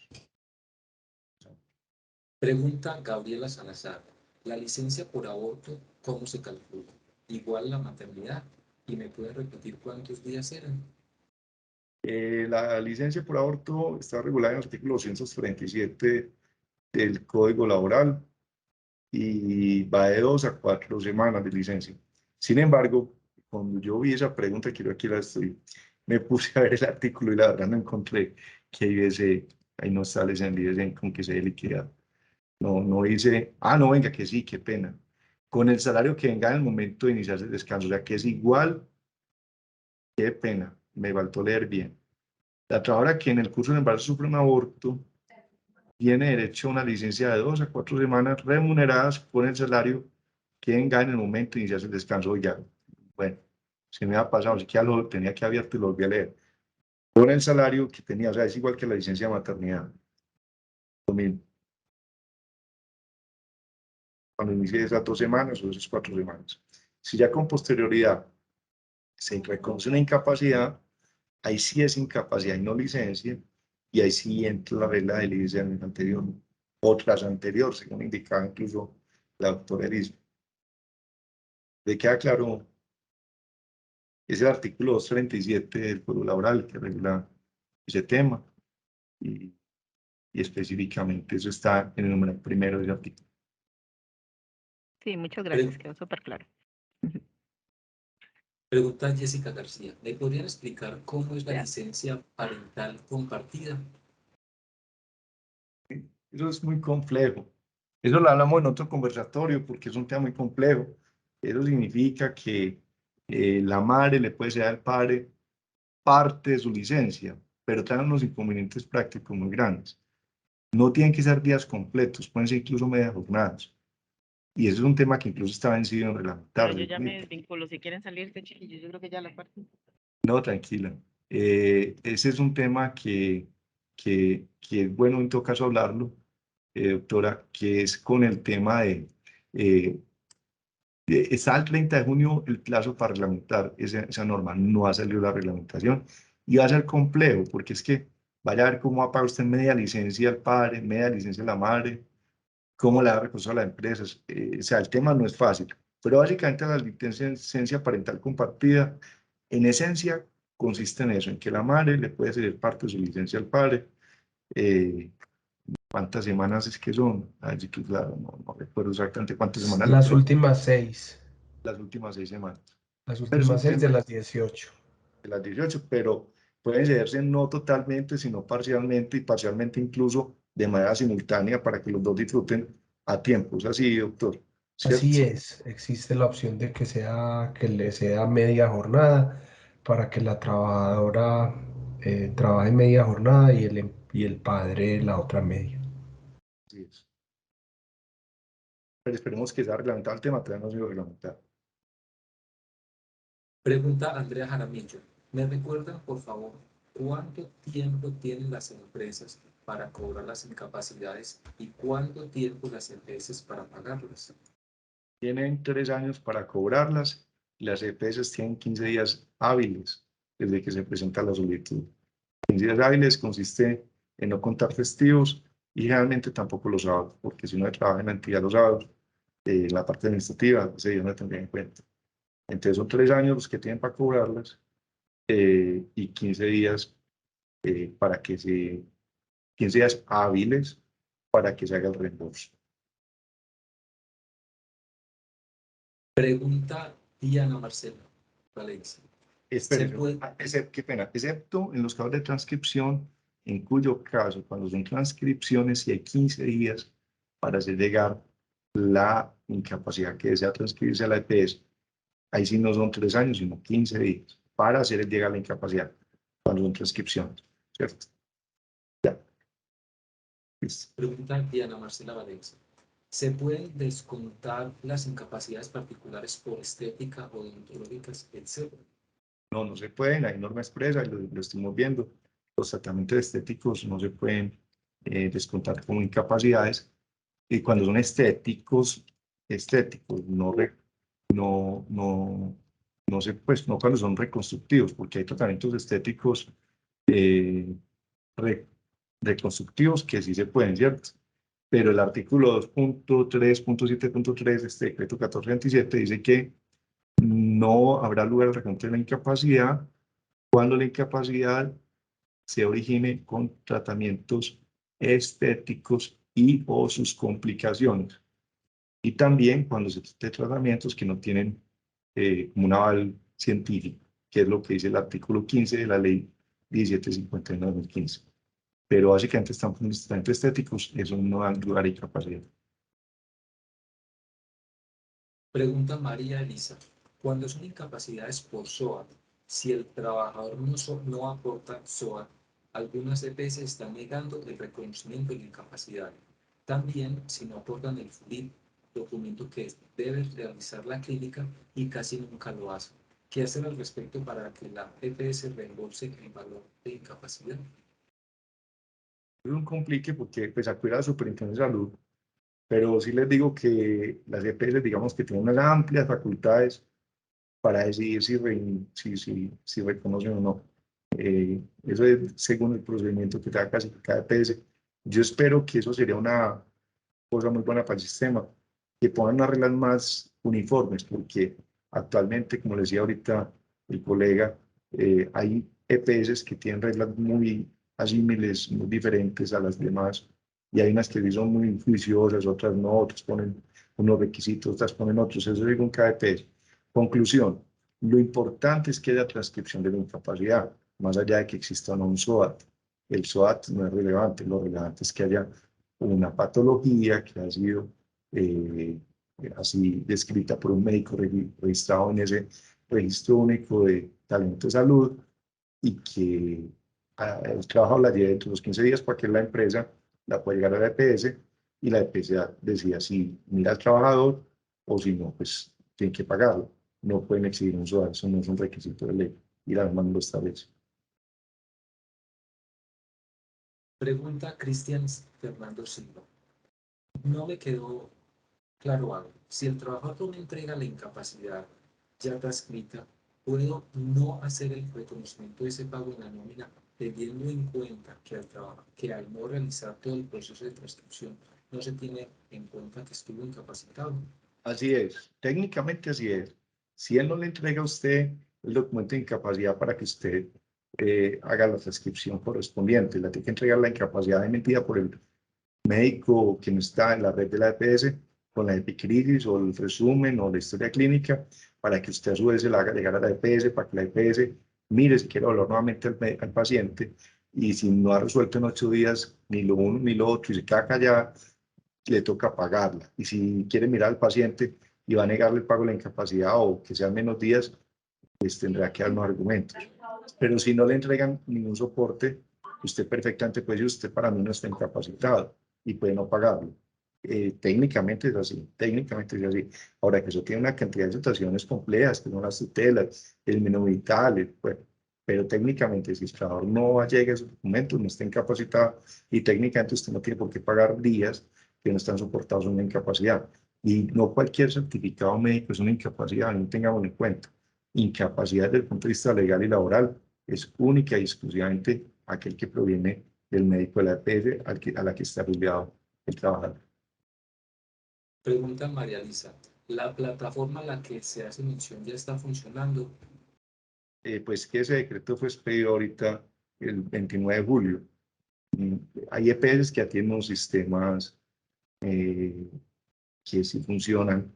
Pregunta Gabriela Salazar. La licencia por aborto, ¿cómo se calcula? Igual la maternidad. ¿Y me puede repetir cuántos días eran? La licencia por aborto está regulada en el artículo 237 del Código Laboral y va de 2 a 4 semanas de licencia. Sin embargo, cuando yo vi esa pregunta, quiero aquí la estoy, me puse a ver el artículo y la verdad no encontré que ahí no sale en IBC con que se dé liquidado. No dice, no, venga, que sí, qué pena. Con el salario que venga en el momento de iniciarse el descanso, o sea, que es igual, qué pena, me faltó leer bien. La trabajadora que en el curso de embarazo sufre un aborto tiene derecho a una licencia de 2 a 4 semanas remuneradas por el salario que venga en el momento de iniciarse el descanso. Ya, bueno, se me ha pasado, así que ya lo tenía que abierto y lo volví a leer. Por el salario que tenía, o sea, es igual que la licencia de maternidad. Lo mismo. Cuando inicie esas 2 semanas o esas 4 semanas. Si ya con posterioridad se reconoce una incapacidad, ahí sí es incapacidad y no licencia, y ahí sí entra la regla del IBC anterior, otras anteriores, según indicaba incluso la doctora Elisa. ¿Le queda claro? Es el artículo 237 del Código Laboral que regula ese tema, y específicamente eso está en el número primero del artículo. Sí, muchas gracias, quedó súper claro. Pregunta Jessica García. ¿Me podrían explicar cómo es la licencia parental compartida? Eso es muy complejo. Eso lo hablamos en otro conversatorio porque es un tema muy complejo. Eso significa que la madre le puede ceder al padre parte de su licencia, pero traen unos inconvenientes prácticos muy grandes. No tienen que ser días completos, pueden ser incluso medias jornadas. Y eso es un tema que incluso está vencido en Pero reglamentario. yo ya me desvinculo. Si quieren salirse, chiquillos, yo creo que ya la parte. No, tranquila. Ese es un tema que es bueno en todo caso hablarlo, doctora, que es con el tema está el 30 de junio el plazo para reglamentar esa norma, no ha salido la reglamentación y va a ser complejo porque es que vaya a ver cómo va a pagar usted media licencia al padre, media licencia a la madre, cómo le da recursos a las empresas. O sea, el tema no es fácil, pero básicamente la licencia parental compartida, en esencia, consiste en eso, en que la madre le puede ceder parte de su licencia al padre. ¿Cuántas semanas es que son? Así que claro, no recuerdo exactamente cuántas semanas le Las puede, últimas 6. las últimas 6 semanas. Las Pero es últimas un 6 de tema las 18. de las 18, pero pueden cederse no totalmente, sino parcialmente y parcialmente incluso de manera simultánea para que los dos disfruten a tiempo. Es así, doctor, ¿cierto? Así es, existe la opción de que le sea media jornada para que la trabajadora trabaje media jornada y el padre la otra media. Así es. Pero esperemos que sea reglamentado el tema, todavía no ha sido reglamentado. Pregunta Andrea Jaramillo. ¿Me recuerdan, por favor, cuánto tiempo tienen las empresas para cobrar las incapacidades y cuánto tiempo las empresas para pagarlas? Tienen 3 años para cobrarlas y las EPS tienen 15 días hábiles desde que se presenta la solicitud. 15 días hábiles consiste en no contar festivos y generalmente tampoco los sábados, porque si uno trabaja en la entidad los sábados, la parte administrativa, ese día no tendría en cuenta. Entonces son 3 años los que tienen para cobrarlas y 15 días para que 15 días hábiles para que se haga el reembolso. Pregunta Diana Marcela Valencia. Espérese, qué pena, excepto en los casos de transcripción, en cuyo caso, cuando son transcripciones, si hay 15 días para hacer llegar la incapacidad que desea transcribirse a la EPS, ahí sí no son 3 años, sino 15 días para hacer llegar la incapacidad cuando son transcripciones, ¿cierto? Ya. Listo. Pregunta Diana Marcela Valencia. ¿Se pueden descontar las incapacidades particulares por estética, odontológicas, etcétera? No se pueden, hay norma expresa, lo estamos viendo. Los tratamientos estéticos no se pueden descontar como incapacidades. Y cuando son estéticos, no sé, pues no cuando son reconstructivos, porque hay tratamientos estéticos reconstructivos que sí se pueden, ¿cierto? pero el artículo 2.3.7.3 de este decreto 1427 dice que no habrá lugar al reconocimiento de la incapacidad cuando la incapacidad se origine con tratamientos estéticos y o sus complicaciones. Y también cuando se trate de tratamientos que no tienen como un aval científico, que es lo que dice el artículo 15 de la ley 1751/2015. Pero básicamente estamos en tratamientos estéticos, eso no da lugar a incapacidad. Pregunta María Elisa. Cuando son incapacidades por SOAT, si el trabajador no aporta SOAT, algunas EPS están negando el reconocimiento de la incapacidad. También si no aportan el FULIP, documento que debe realizar la clínica y casi nunca lo hace. ¿Qué hacer al respecto para que la EPS reembolse el valor de incapacidad? Es un complique porque pues acudir a la Superintendencia de Salud, pero sí les digo que las EPS, digamos que tienen unas amplias facultades para decidir si reconocen o no. Eso es según el procedimiento que tenga casi cada EPS. Yo espero que eso sería una cosa muy buena para el sistema, que pongan unas reglas más uniformes, porque actualmente, como le decía ahorita el colega, hay EPS que tienen reglas muy asímiles, muy diferentes a las demás, y hay unas que sí son muy juiciosas, otras no, otras ponen unos requisitos, otras ponen otros, eso digo en cada EPS. Conclusión, lo importante es que haya transcripción de la incapacidad, más allá de que exista o no un SOAT. El SOAT no es relevante, lo relevante es que haya una patología que ha sido así descrita por un médico registrado en ese registro único de talento de salud y que el trabajo la lleve dentro de los 15 días para que la empresa la pueda llegar a la EPS y la EPS decida si mira al trabajador o si no, pues tiene que pagarlo. No pueden exigir un SOAT, eso no es un requisito de ley y la norma no lo establece. Pregunta Cristian Fernando Silva. No me quedó claro algo. Si el trabajador me entrega la incapacidad ya transcrita, ¿puedo no hacer el reconocimiento de ese pago en la nómina teniendo en cuenta que al no realizar todo el proceso de transcripción no se tiene en cuenta que estuvo incapacitado? Así es, técnicamente así es. Si él no le entrega a usted el documento de incapacidad para que usted haga la transcripción correspondiente, le tiene que entregar la incapacidad emitida por el médico que no está en la red de la EPS, con la epicrisis o el resumen o la historia clínica, para que usted a su vez se la haga llegar a la EPS, para que la EPS mire si quiere hablar nuevamente al paciente, y si no ha resuelto en 8 días ni lo uno ni lo otro y se queda callada, le toca pagarla. Y si quiere mirar al paciente y va a negarle el pago de la incapacidad o que sean menos días, pues tendrá que dar unos argumentos. Pero si no le entregan ningún soporte, usted perfectamente puede decir, usted para mí no está incapacitado y puede no pagarlo. Técnicamente es así, técnicamente es así. Ahora que eso tiene una cantidad de situaciones complejas, que son las tutelas, el menú vital, bueno, pero técnicamente si el trabajador no llega a sus documentos, no está incapacitado y técnicamente usted no tiene por qué pagar días que no están soportados en una incapacidad. Y no cualquier certificado médico es una incapacidad, no tengamos en cuenta. Incapacidad desde el punto de vista legal y laboral es única y exclusivamente aquel que proviene del médico de la EPS a la que está afiliado el trabajador. Pregunta María Lisa. ¿La plataforma a la que se hace mención ya está funcionando? Pues que ese decreto fue expedido ahorita el 29 de julio. Hay EPS que tienen unos sistemas que sí funcionan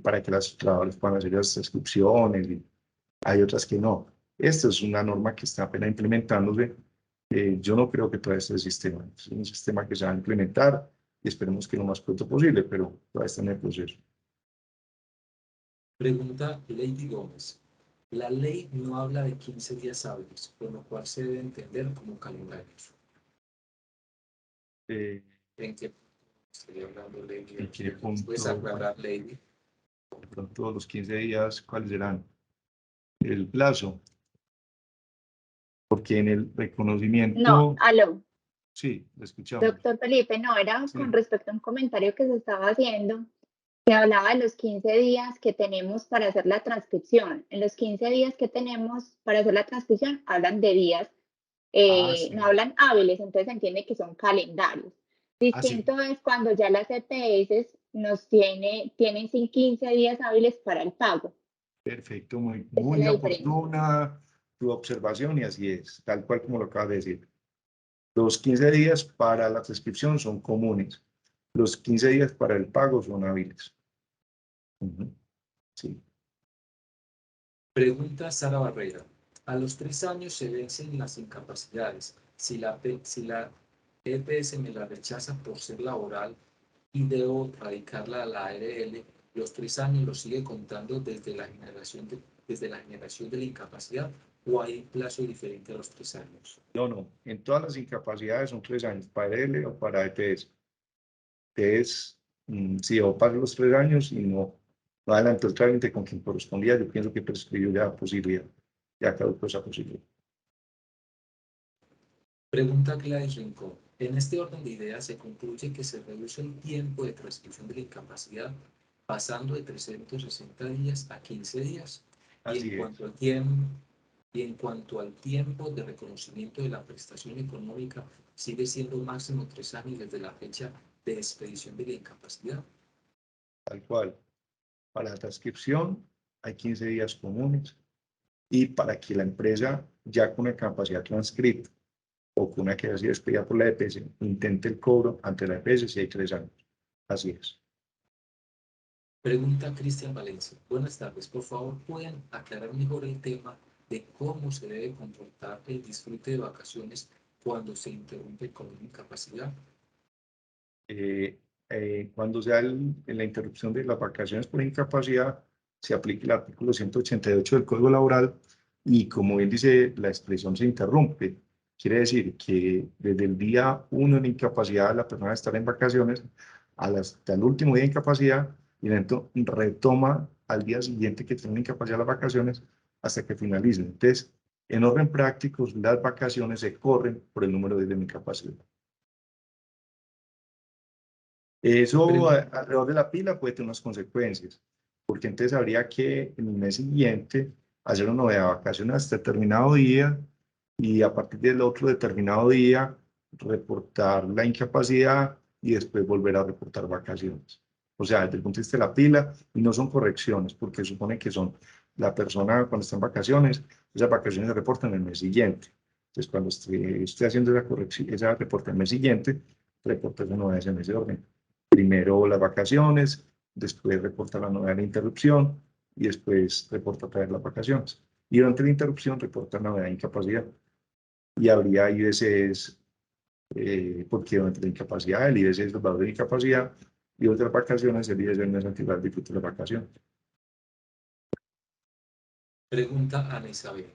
para que los trabajadores puedan hacer las transcripciones y hay otras que no. Esta es una norma que está apenas implementándose. Yo no creo que todo este sistema es un sistema que se va a implementar y esperemos que lo más pronto posible, pero todavía está en el proceso. Pregunta Lady Gómez. La ley no habla de 15 días hábiles, por lo cual se debe entender como calendarios. ¿En qué estoy hablando, Lady? ¿En qué punto? ¿Puedes aclarar, Lady? Todos los 15 días, ¿cuáles serán? El plazo. Porque en el reconocimiento... No, aló. Sí, lo escuchamos. Doctor Felipe, no, era Sí. con respecto a un comentario que se estaba haciendo, que hablaba de los 15 días que tenemos para hacer la transcripción. En los 15 días que tenemos para hacer la transcripción, hablan de días, Sí. no hablan hábiles, entonces se entiende que son calendarios. Distinto es cuando ya las EPS tienen sin 15 días hábiles para el pago. Perfecto, muy, Esa es muy la diferencia. oportuna tu observación y así es, tal cual como lo acabas de decir. Los 15 días para la prescripción son comunes. Los 15 días para el pago son hábiles. Sí. Pregunta Sara Barrera. A los 3 años se vencen las incapacidades. Si la EPS me la rechaza por ser laboral y debo radicarla a la ARL, los 3 años los sigue contando desde la generación de la incapacidad, o hay plazo diferente a los 3 años. No. En todas las incapacidades son 3 años, para ARL o para EPS. Entonces, si o paso los 3 años y no adelantó el trámite con quien correspondía, yo pienso que prescribió ya la posibilidad. Ya caducó esa posibilidad. Pregunta Gladys Rincón. En este orden de ideas se concluye que se reduce el tiempo de prescripción de la incapacidad pasando de 360 días a 15 días. Así Y en cuanto es. al tiempo, de reconocimiento de la prestación económica, sigue siendo máximo 3 años desde la fecha de expedición de la incapacidad. Tal cual. Para la transcripción hay 15 días comunes y para que la empresa ya con una capacidad transcrita o con una que haya sido despedida por la EPS intente el cobro ante la EPS si hay 3 años. Así es. Pregunta Cristian Valencia. Buenas tardes. Por favor, ¿pueden aclarar mejor el tema de cómo se debe comportar el disfrute de vacaciones cuando se interrumpe con una incapacidad? Cuando sea la interrupción de las vacaciones por incapacidad, se aplica el artículo 188 del Código Laboral y, como bien dice, la expresión se interrumpe. Quiere decir que desde el día 1 de incapacidad la persona estará en vacaciones hasta el último día de incapacidad y retoma al día siguiente que tiene incapacidad las vacaciones hasta que finalicen. Entonces, en orden práctico, las vacaciones se corren por el número de días de incapacidad. Eso alrededor de la pila puede tener unas consecuencias, porque entonces habría que en el mes siguiente hacer una nueva vacaciones hasta determinado día y a partir del otro determinado día reportar la incapacidad y después volver a reportar vacaciones. O sea, desde el punto de vista de la pila, y no son correcciones, porque supone que son la persona cuando está en vacaciones, esas vacaciones se reportan el mes siguiente. Entonces, cuando esté haciendo esa corrección, esa reporta el mes siguiente, reporta esa novedad en ese orden. Primero las vacaciones, después reporta la novedad de interrupción y después reporta otra vez las vacaciones. Y durante la interrupción reporta la novedad de incapacidad. Y habría IBCs, porque durante la incapacidad el IBC es el valor de incapacidad y otras vacaciones el IBC no es activar el disfrute de las vacaciones. Pregunta Ana Isabel.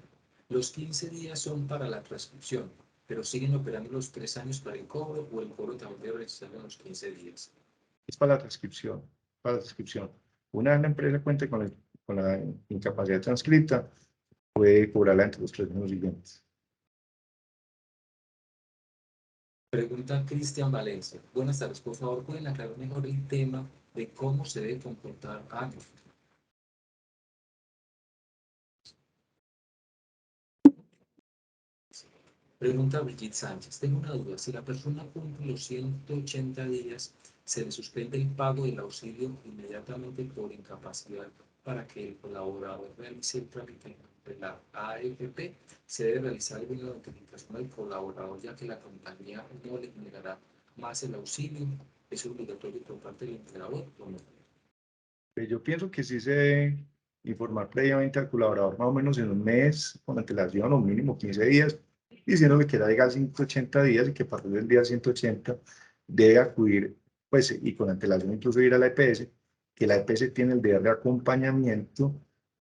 Los 15 días son para la transcripción, pero siguen operando los 3 años para el cobro, o el cobro también debe realizarse en los 15 días. Es para la transcripción. Una vez la empresa cuente con la incapacidad transcrita, puede cobrarla entre los 3 años siguientes. Pregunta Cristian Valencia. Buenas tardes. Por favor, ¿pueden aclarar mejor el tema de cómo se debe comportar? Pregunta Brigitte Sánchez. Tengo una duda. Si la persona cumple los 180 días, ¿se le suspende el pago del auxilio inmediatamente por incapacidad para que el colaborador realice el trámite de la AFP? ¿Se debe realizar alguna notificación al colaborador, ya que la compañía no le generará más el auxilio? ¿Es obligatorio por parte del empleador o no? Yo pienso que sí se debe informar previamente al colaborador, más o menos en un mes, con antelación o mínimo 15 días, diciéndole que ya llega a 180 días y que a partir del día 180 debe acudir, pues, y con antelación incluso ir a la EPS, que la EPS tiene el deber de acompañamiento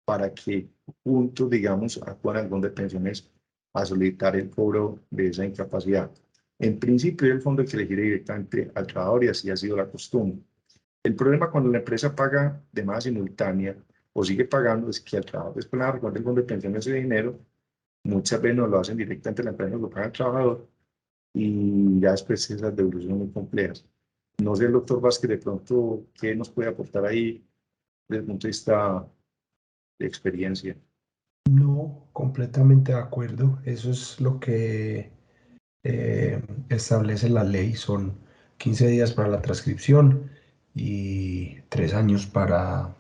para que juntos, digamos, acudan al fondo de pensiones a solicitar el cobro de esa incapacidad. En principio, el fondo hay que elegir directamente al trabajador y así ha sido la costumbre. El problema cuando la empresa paga de manera simultánea o sigue pagando es que al trabajador después la recuerda el fondo de pensiones ese dinero, muchas veces no lo hacen directamente la empresa, lo paga el trabajador y ya después esas devoluciones son muy complejas. No sé, el doctor Vázquez, de pronto, ¿qué nos puede aportar ahí desde el punto de vista de experiencia? No, completamente de acuerdo. Eso es lo que establece la ley. Son 15 días para la transcripción y 3 años para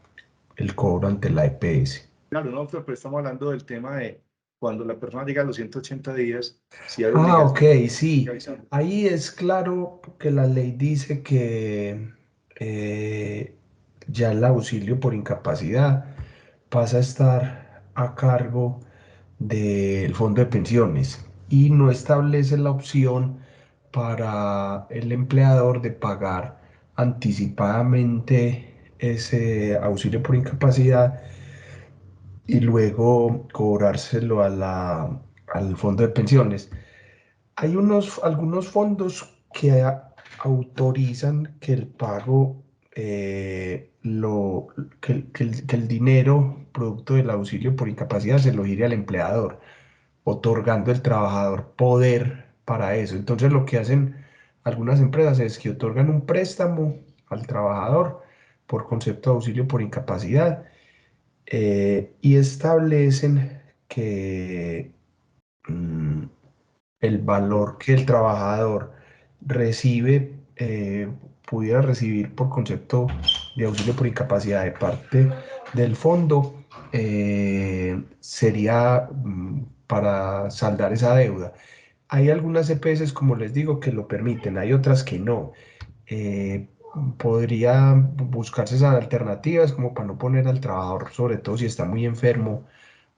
el cobro ante la EPS. Claro, no, pero estamos hablando del tema de cuando la persona llega a los 180 días, si hay Ah, obligación ok, sí. de avisar. Ahí es claro que la ley dice que ya el auxilio por incapacidad pasa a estar a cargo del fondo de pensiones y no establece la opción para el empleador de pagar anticipadamente ese auxilio por incapacidad y luego cobrárselo al fondo de pensiones. Hay algunos fondos que autorizan que el pago, que el dinero producto del auxilio por incapacidad se lo gire al empleador, otorgando al trabajador poder para eso. Entonces lo que hacen algunas empresas es que otorgan un préstamo al trabajador por concepto de auxilio por incapacidad y establecen que el valor que el trabajador recibe, pudiera recibir por concepto de auxilio por incapacidad de parte del fondo, sería para saldar esa deuda. Hay algunas EPS, como les digo, que lo permiten, hay otras que no. Eh, Podría buscarse esas alternativas como para no poner al trabajador, sobre todo si está muy enfermo,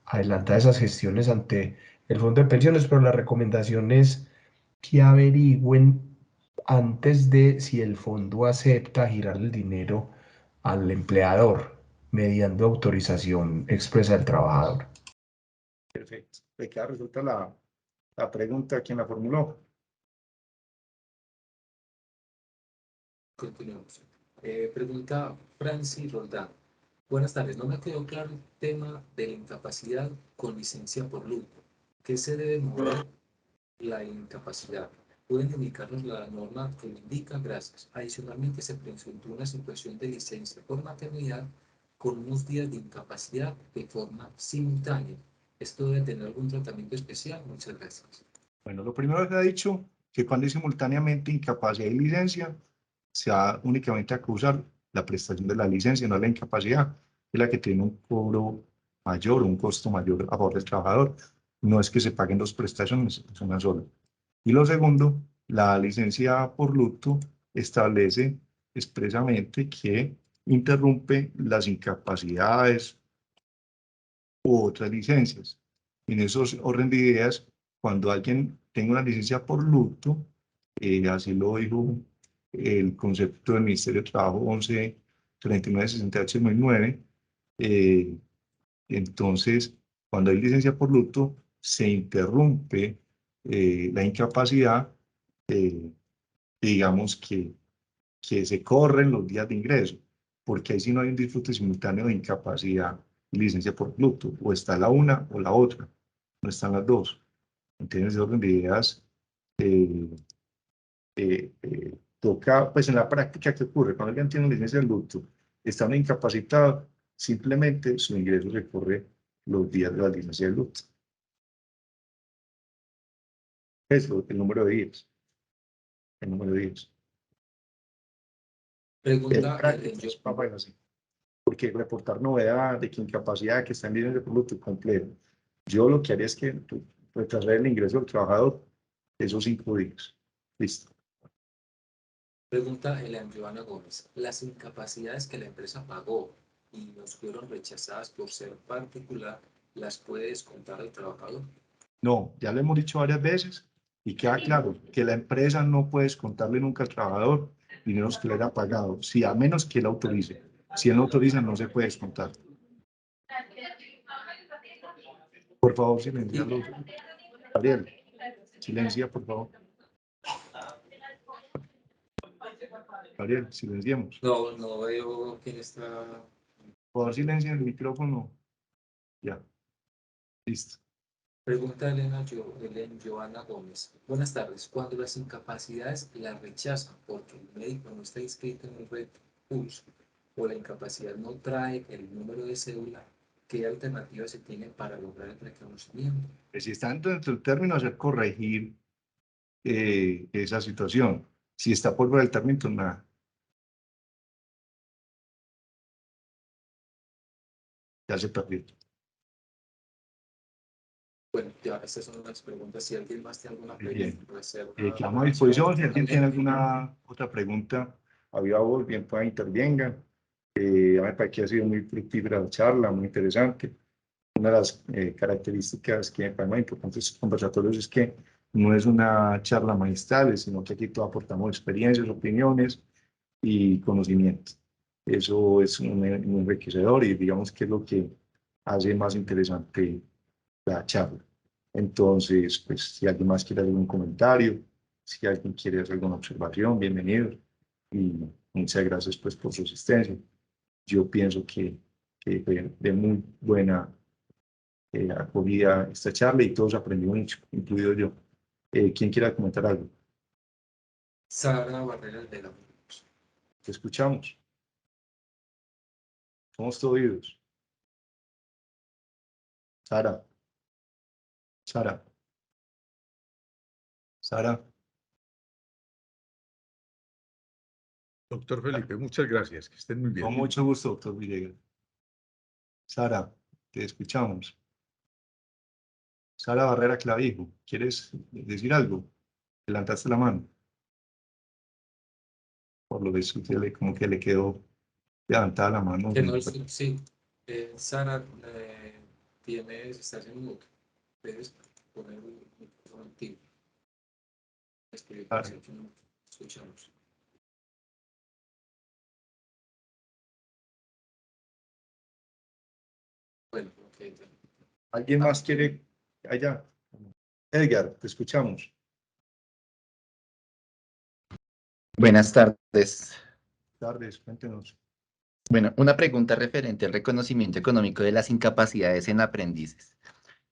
adelantar esas gestiones ante el fondo de pensiones, pero la recomendación es que averigüen antes de si el fondo acepta girar el dinero al empleador mediante autorización expresa del trabajador. Perfecto. ¿De qué resulta la pregunta? ¿Quién la formuló? Continuemos. Pregunta Francis Roldán. Buenas tardes. No me quedó claro el tema de la incapacidad con licencia por luto. ¿Qué se debe mover la incapacidad? ¿Pueden indicarnos la norma que lo indica? Gracias. Adicionalmente, se presentó una situación de licencia por maternidad con unos días de incapacidad de forma simultánea. ¿Esto debe tener algún tratamiento especial? Muchas gracias. Bueno, lo primero que ha dicho que cuando es simultáneamente incapacidad y licencia, se va únicamente a acusar la prestación de la licencia, no la incapacidad, es la que tiene un cobro mayor, un costo mayor a favor del trabajador. No es que se paguen dos prestaciones, es una sola. Y lo segundo, la licencia por luto establece expresamente que interrumpe las incapacidades u otras licencias. En esos orden de ideas, cuando alguien tenga una licencia por luto, así lo dijo el concepto del Ministerio de Trabajo 113968-2009, entonces, cuando hay licencia por luto, se interrumpe la incapacidad, digamos que se corren los días de ingreso, porque ahí sí no hay un disfrute simultáneo de incapacidad y licencia por luto, o está la una o la otra, no están las dos. Entonces, ese orden de ideas toca, pues en la práctica, ¿qué ocurre? Cuando alguien tiene una licencia de luto, está uno incapacitado, simplemente su ingreso se corre los días de la licencia de luto. Es el número de días. El número de días. Pregunta Es para así. Porque reportar novedad de que incapacidad que está en licencia por luto es complejo. Yo lo que haría es que retrasar el ingreso del trabajador esos 5 días. Listo. Pregunta Elian Joana Gómez. Las incapacidades que la empresa pagó y nos fueron rechazadas por ser particular, ¿las puede descontar el trabajador? No, ya lo hemos dicho varias veces y queda claro que la empresa no puede descontarle nunca al trabajador dineros que le haya pagado, si a menos que él autorice. Si él no autoriza, no se puede descontar. Por favor, silenciarlo. Gabriel, silencia, por favor. Gabriel, silenciemos. No veo quién está. Por favor, silencia el micrófono. Ya. Listo. Pregunta Elena Joana Gómez. Buenas tardes. Cuando las incapacidades las rechazan porque el médico no está inscrito en el red PULS o la incapacidad no trae el número de cédula, ¿qué alternativa se tiene para lograr el reconocimiento? Si está dentro del término, hacer corregir esa situación. Si está por fuera del término, entonces nada. Ya se perdió. Bueno, ya estas son las preguntas. Si alguien más tiene alguna Bien. reserva, Quedamos a disposición. Si alguien tiene alguna otra pregunta, había voz, bien pueda intervenga. A mí me parece que ha sido muy fructífera la charla, muy interesante. Una de las características que me parecen más importantes de estos conversatorios es que no es una charla magistral, sino que aquí todos aportamos experiencias, opiniones y conocimiento. Eso es un enriquecedor y digamos que es lo que hace más interesante la charla. Entonces, pues si alguien más quiere hacer un comentario, si alguien quiere hacer alguna observación, bienvenido. Y muchas gracias pues por su asistencia. Yo pienso que fue de muy buena acogida esta charla y todos aprendimos mucho, incluido yo. ¿Quién quiera comentar algo? Sara Barrera de la Te escuchamos. Somos todos oídos. Sara. Sara. Sara. Doctor Felipe, muchas gracias. Que estén muy bien. Con mucho gusto, doctor Villegas. Sara, te escuchamos. Sara Barrera Clavijo, ¿quieres decir algo? Levantaste la mano. Por lo visto, como que le quedó levantada la mano. Que no, sí, Sara está haciendo mucho. Puedes poner un micrófono activo. Escuchamos. Bueno, ok. ¿Alguien más quiere? Allá. Edgar, te escuchamos. Buenas tardes. Tardes, cuéntenos. Bueno, una pregunta referente al reconocimiento económico de las incapacidades en aprendices.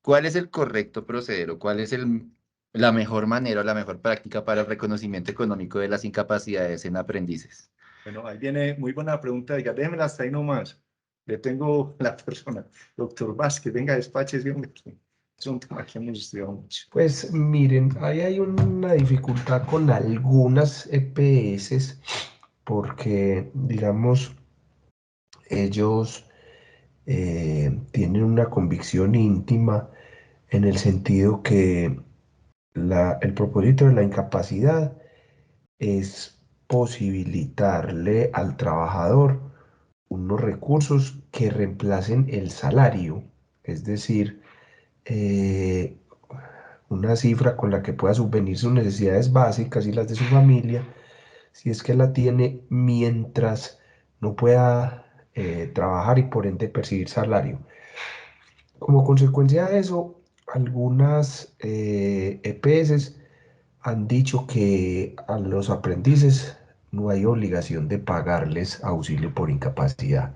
¿Cuál es el correcto proceder o cuál es la mejor manera o la mejor práctica para el reconocimiento económico de las incapacidades en aprendices? Bueno, ahí viene muy buena pregunta, Edgar. Déjemela hasta ahí nomás. Le tengo la persona. Doctor Vázquez, venga, despáchese, hombre. Es un tema que hemos estudiado mucho. Pues miren, ahí hay una dificultad con algunas EPS porque, digamos, ellos tienen una convicción íntima en el sentido que el propósito de la incapacidad es posibilitarle al trabajador unos recursos que reemplacen el salario, es decir, una cifra con la que pueda subvenir sus necesidades básicas y las de su familia, si es que la tiene mientras no pueda trabajar y por ende percibir salario. Como consecuencia de eso, algunas EPS han dicho que a los aprendices no hay obligación de pagarles auxilio por incapacidad,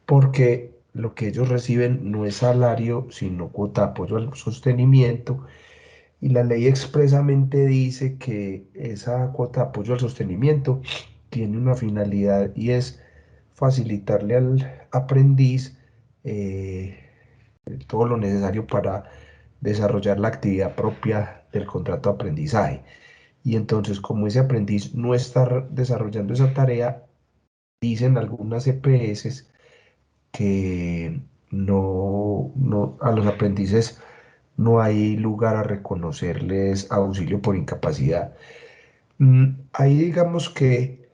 porque lo que ellos reciben no es salario, sino cuota de apoyo al sostenimiento, y la ley expresamente dice que esa cuota de apoyo al sostenimiento tiene una finalidad y es facilitarle al aprendiz todo lo necesario para desarrollar la actividad propia del contrato de aprendizaje. Y entonces, como ese aprendiz no está desarrollando esa tarea, dicen algunas EPS que a los aprendices no hay lugar a reconocerles auxilio por incapacidad. Ahí digamos que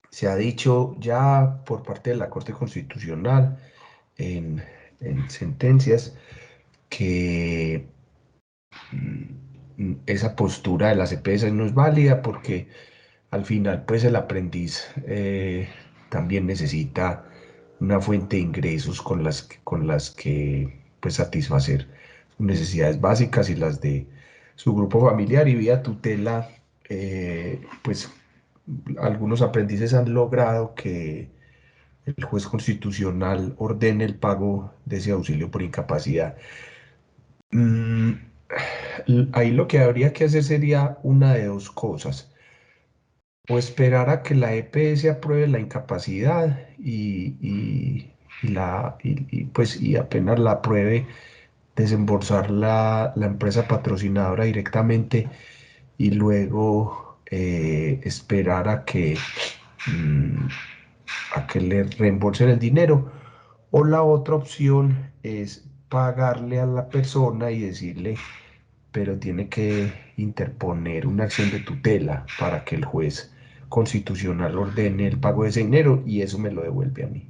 se ha dicho ya por parte de la Corte Constitucional en sentencias que esa postura de las EPS no es válida porque al final pues el aprendiz también necesita una fuente de ingresos con las que pues satisfacer sus necesidades básicas y las de su grupo familiar, y vía tutela pues algunos aprendices han logrado que el juez constitucional ordene el pago de ese auxilio por incapacidad. Ahí lo que habría que hacer sería una de dos cosas: o esperar a que la EPS apruebe la incapacidad y apenas la apruebe, desembolsar la empresa patrocinadora directamente y luego esperar a que le reembolsen el dinero. O la otra opción es pagarle a la persona y decirle, pero tiene que interponer una acción de tutela para que el juez constitucional ordene el pago de ese dinero y eso me lo devuelve a mí.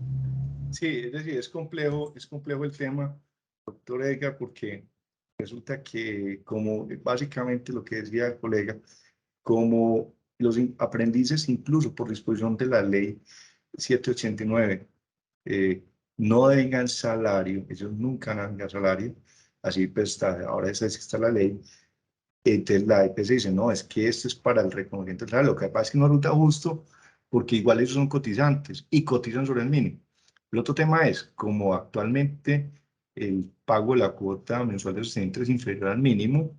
Sí, es decir, es complejo el tema, doctor Edgar, porque resulta que, como básicamente lo que decía el colega, como los aprendices, incluso por disposición de la ley 789, no devengan salario, ellos nunca van a salario, así pues está, ahora está la ley. Entonces la EPS dice, no, es que esto es para el reconocimiento del salario. Lo que pasa es que no resulta justo porque igual ellos son cotizantes y cotizan sobre el mínimo. El otro tema es, como actualmente el pago de la cuota mensual de sostenimiento es inferior al mínimo,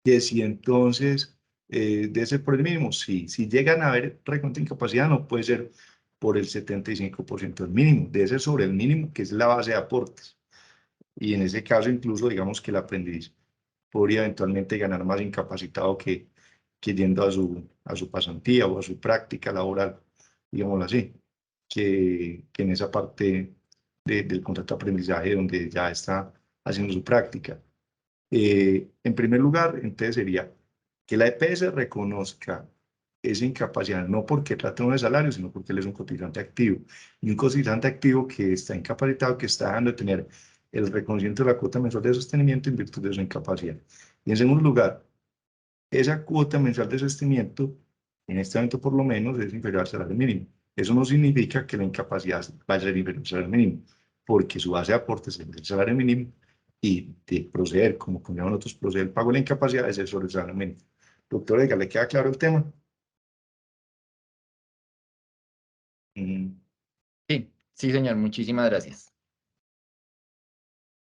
que si entonces debe ser por el mínimo, sí. Si llegan a haber reconocimiento de incapacidad, no puede ser por el 75% del mínimo, debe ser sobre el mínimo, que es la base de aportes. Y en ese caso, incluso, digamos que el aprendiz podría eventualmente ganar más incapacitado que yendo a su pasantía o a su práctica laboral, digámoslo así, que en esa parte del contrato de aprendizaje donde ya está haciendo su práctica. En primer lugar, entonces sería que la EPS reconozca esa incapacidad, no porque trate uno de salario, sino porque él es un cotizante activo. Y un cotizante activo que está incapacitado, que está dejando de tener el reconocimiento de la cuota mensual de sostenimiento en virtud de su incapacidad. Y en segundo lugar, esa cuota mensual de sostenimiento, en este momento por lo menos, es inferior al salario mínimo. Eso no significa que la incapacidad vaya a ser inferior al salario mínimo, porque su base de aportes es el salario mínimo y de proceder, como poníamos nosotros, proceder el pago de la incapacidad es sobre el salario mínimo. Doctor Edgar, ¿le queda claro el tema? Sí, sí, señor, muchísimas gracias.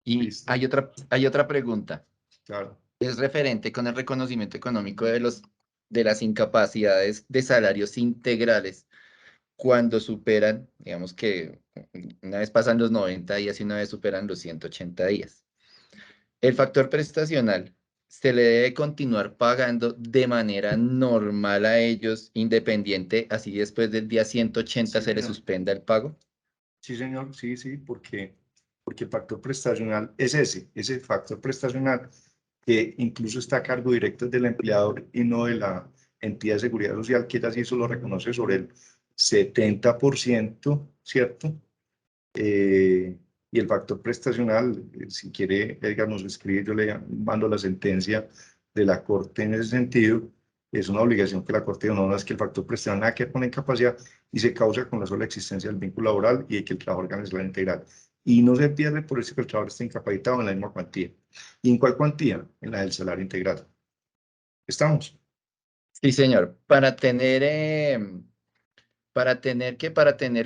Y Listo. hay otra pregunta. Claro. Es referente con el reconocimiento económico de las incapacidades de salarios integrales cuando superan, digamos que una vez pasan los 90 días y una vez superan los 180 días. El factor prestacional se le debe continuar pagando de manera normal a ellos, independiente, así después del día 180 Sí, se le señor. suspenda el pago. Sí, señor, sí, porque el factor prestacional es ese factor prestacional que incluso está a cargo directo del empleador y no de la entidad de seguridad social, que así eso lo reconoce sobre el 70%, ¿cierto? Y el factor prestacional, si quiere, Edgar nos escribe, yo le mando la sentencia de la Corte en ese sentido. Es una obligación que la Corte no es que el factor prestacional nada que ver con la incapacidad y se causa con la sola existencia del vínculo laboral y de que el trabajador gane salario integral. Y no se pierde por eso que el trabajador está incapacitado en la misma cuantía. ¿Y en cuál cuantía? En la del salario integral. ¿Estamos? Sí, señor. Para tener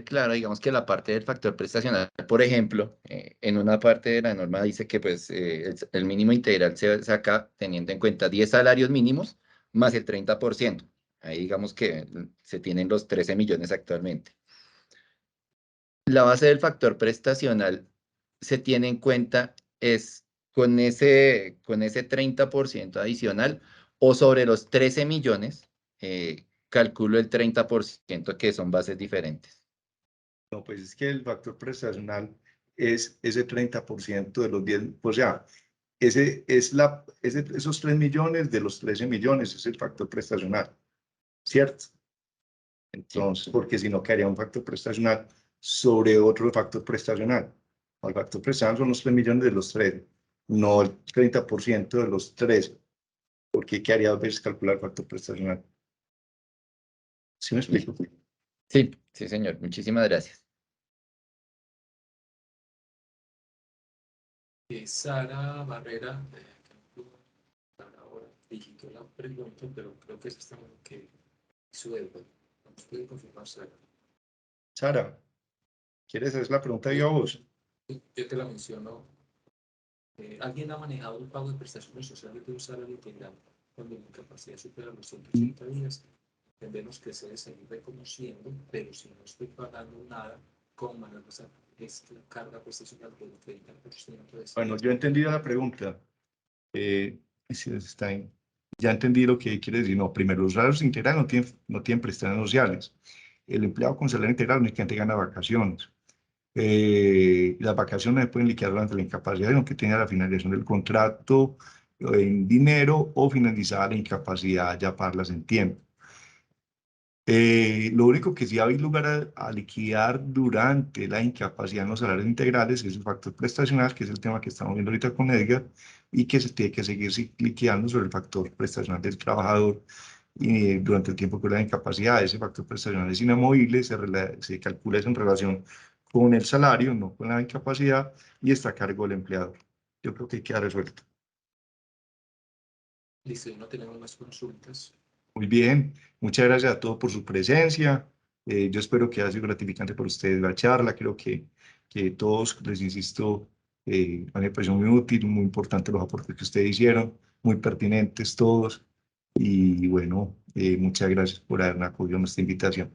claro, digamos que la parte del factor prestacional, por ejemplo, en una parte de la norma dice que pues el mínimo integral se saca teniendo en cuenta 10 salarios mínimos más el 30%. Ahí digamos que se tienen los 13 millones actualmente. La base del factor prestacional se tiene en cuenta es con ese 30% adicional o sobre los 13 millones, calculo el 30% que son bases diferentes. No, pues es que el factor prestacional es ese 30% de los 10, o sea, esos 3 millones de los 13 millones es el factor prestacional, ¿cierto? Sí. Entonces, porque si no, quedaría un factor prestacional sobre otro factor prestacional. El factor prestacional son los 3 millones de los 13, no el 30% de los 13, porque quedaría dos veces calcular el factor prestacional. ¿Sí me explico? Sí, sí, señor. Muchísimas gracias. Sara Barrera, ahora digitó la pregunta, pero creo que es esta que hizo Edward. ¿Nos puede confirmar, Sara? Sara, ¿quieres hacer la pregunta yo a vos? Yo te la menciono. ¿Alguien ha manejado el pago de prestaciones sociales de un salario integral cuando la incapacidad supera los 180 días? Entendemos que se debe seguir reconociendo, pero si no estoy pagando nada, ¿cómo manejo esa es la carga prestacional del 30% de Bueno, yo he entendido la pregunta. Si está en- ya entendí lo que quiere decir. No, primero, los salarios integrales no tienen prestaciones sociales. El empleado con salario integral únicamente gana vacaciones. Las vacaciones se pueden liquidar durante la incapacidad, aunque tenga la finalización del contrato en dinero o finalizada la incapacidad, ya pagarlas en tiempo. Lo único que sí hay lugar a liquidar durante la incapacidad en los salarios integrales es el factor prestacional, que es el tema que estamos viendo ahorita con Edgar, y que se tiene que seguir liquidando sobre el factor prestacional del trabajador y durante el tiempo que la incapacidad. Ese factor prestacional es inamovible, se calcula eso en relación con el salario, no con la incapacidad, y está a cargo del empleador. Yo creo que queda resuelto. Listo, no tenemos más consultas. Muy bien, muchas gracias a todos por su presencia. Yo espero que haya sido gratificante para ustedes la charla. Creo que todos, les insisto, a mí me pareció muy útil, muy importante los aportes que ustedes hicieron, muy pertinentes todos. Y bueno, muchas gracias por haber acogido nuestra invitación.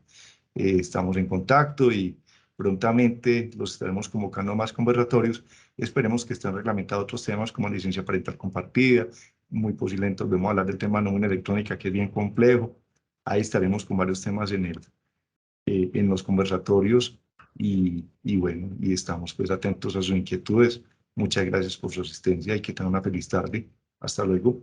Estamos en contacto y prontamente los estaremos convocando a más conversatorios. Esperemos que estén reglamentados otros temas como licencia parental compartida. Muy posiblemente volvemos a hablar del tema nómina electrónica, que es bien complejo. Ahí estaremos con varios temas en los conversatorios y bueno, y estamos pues atentos a sus inquietudes. Muchas gracias por su asistencia y que tengan una feliz tarde. Hasta luego.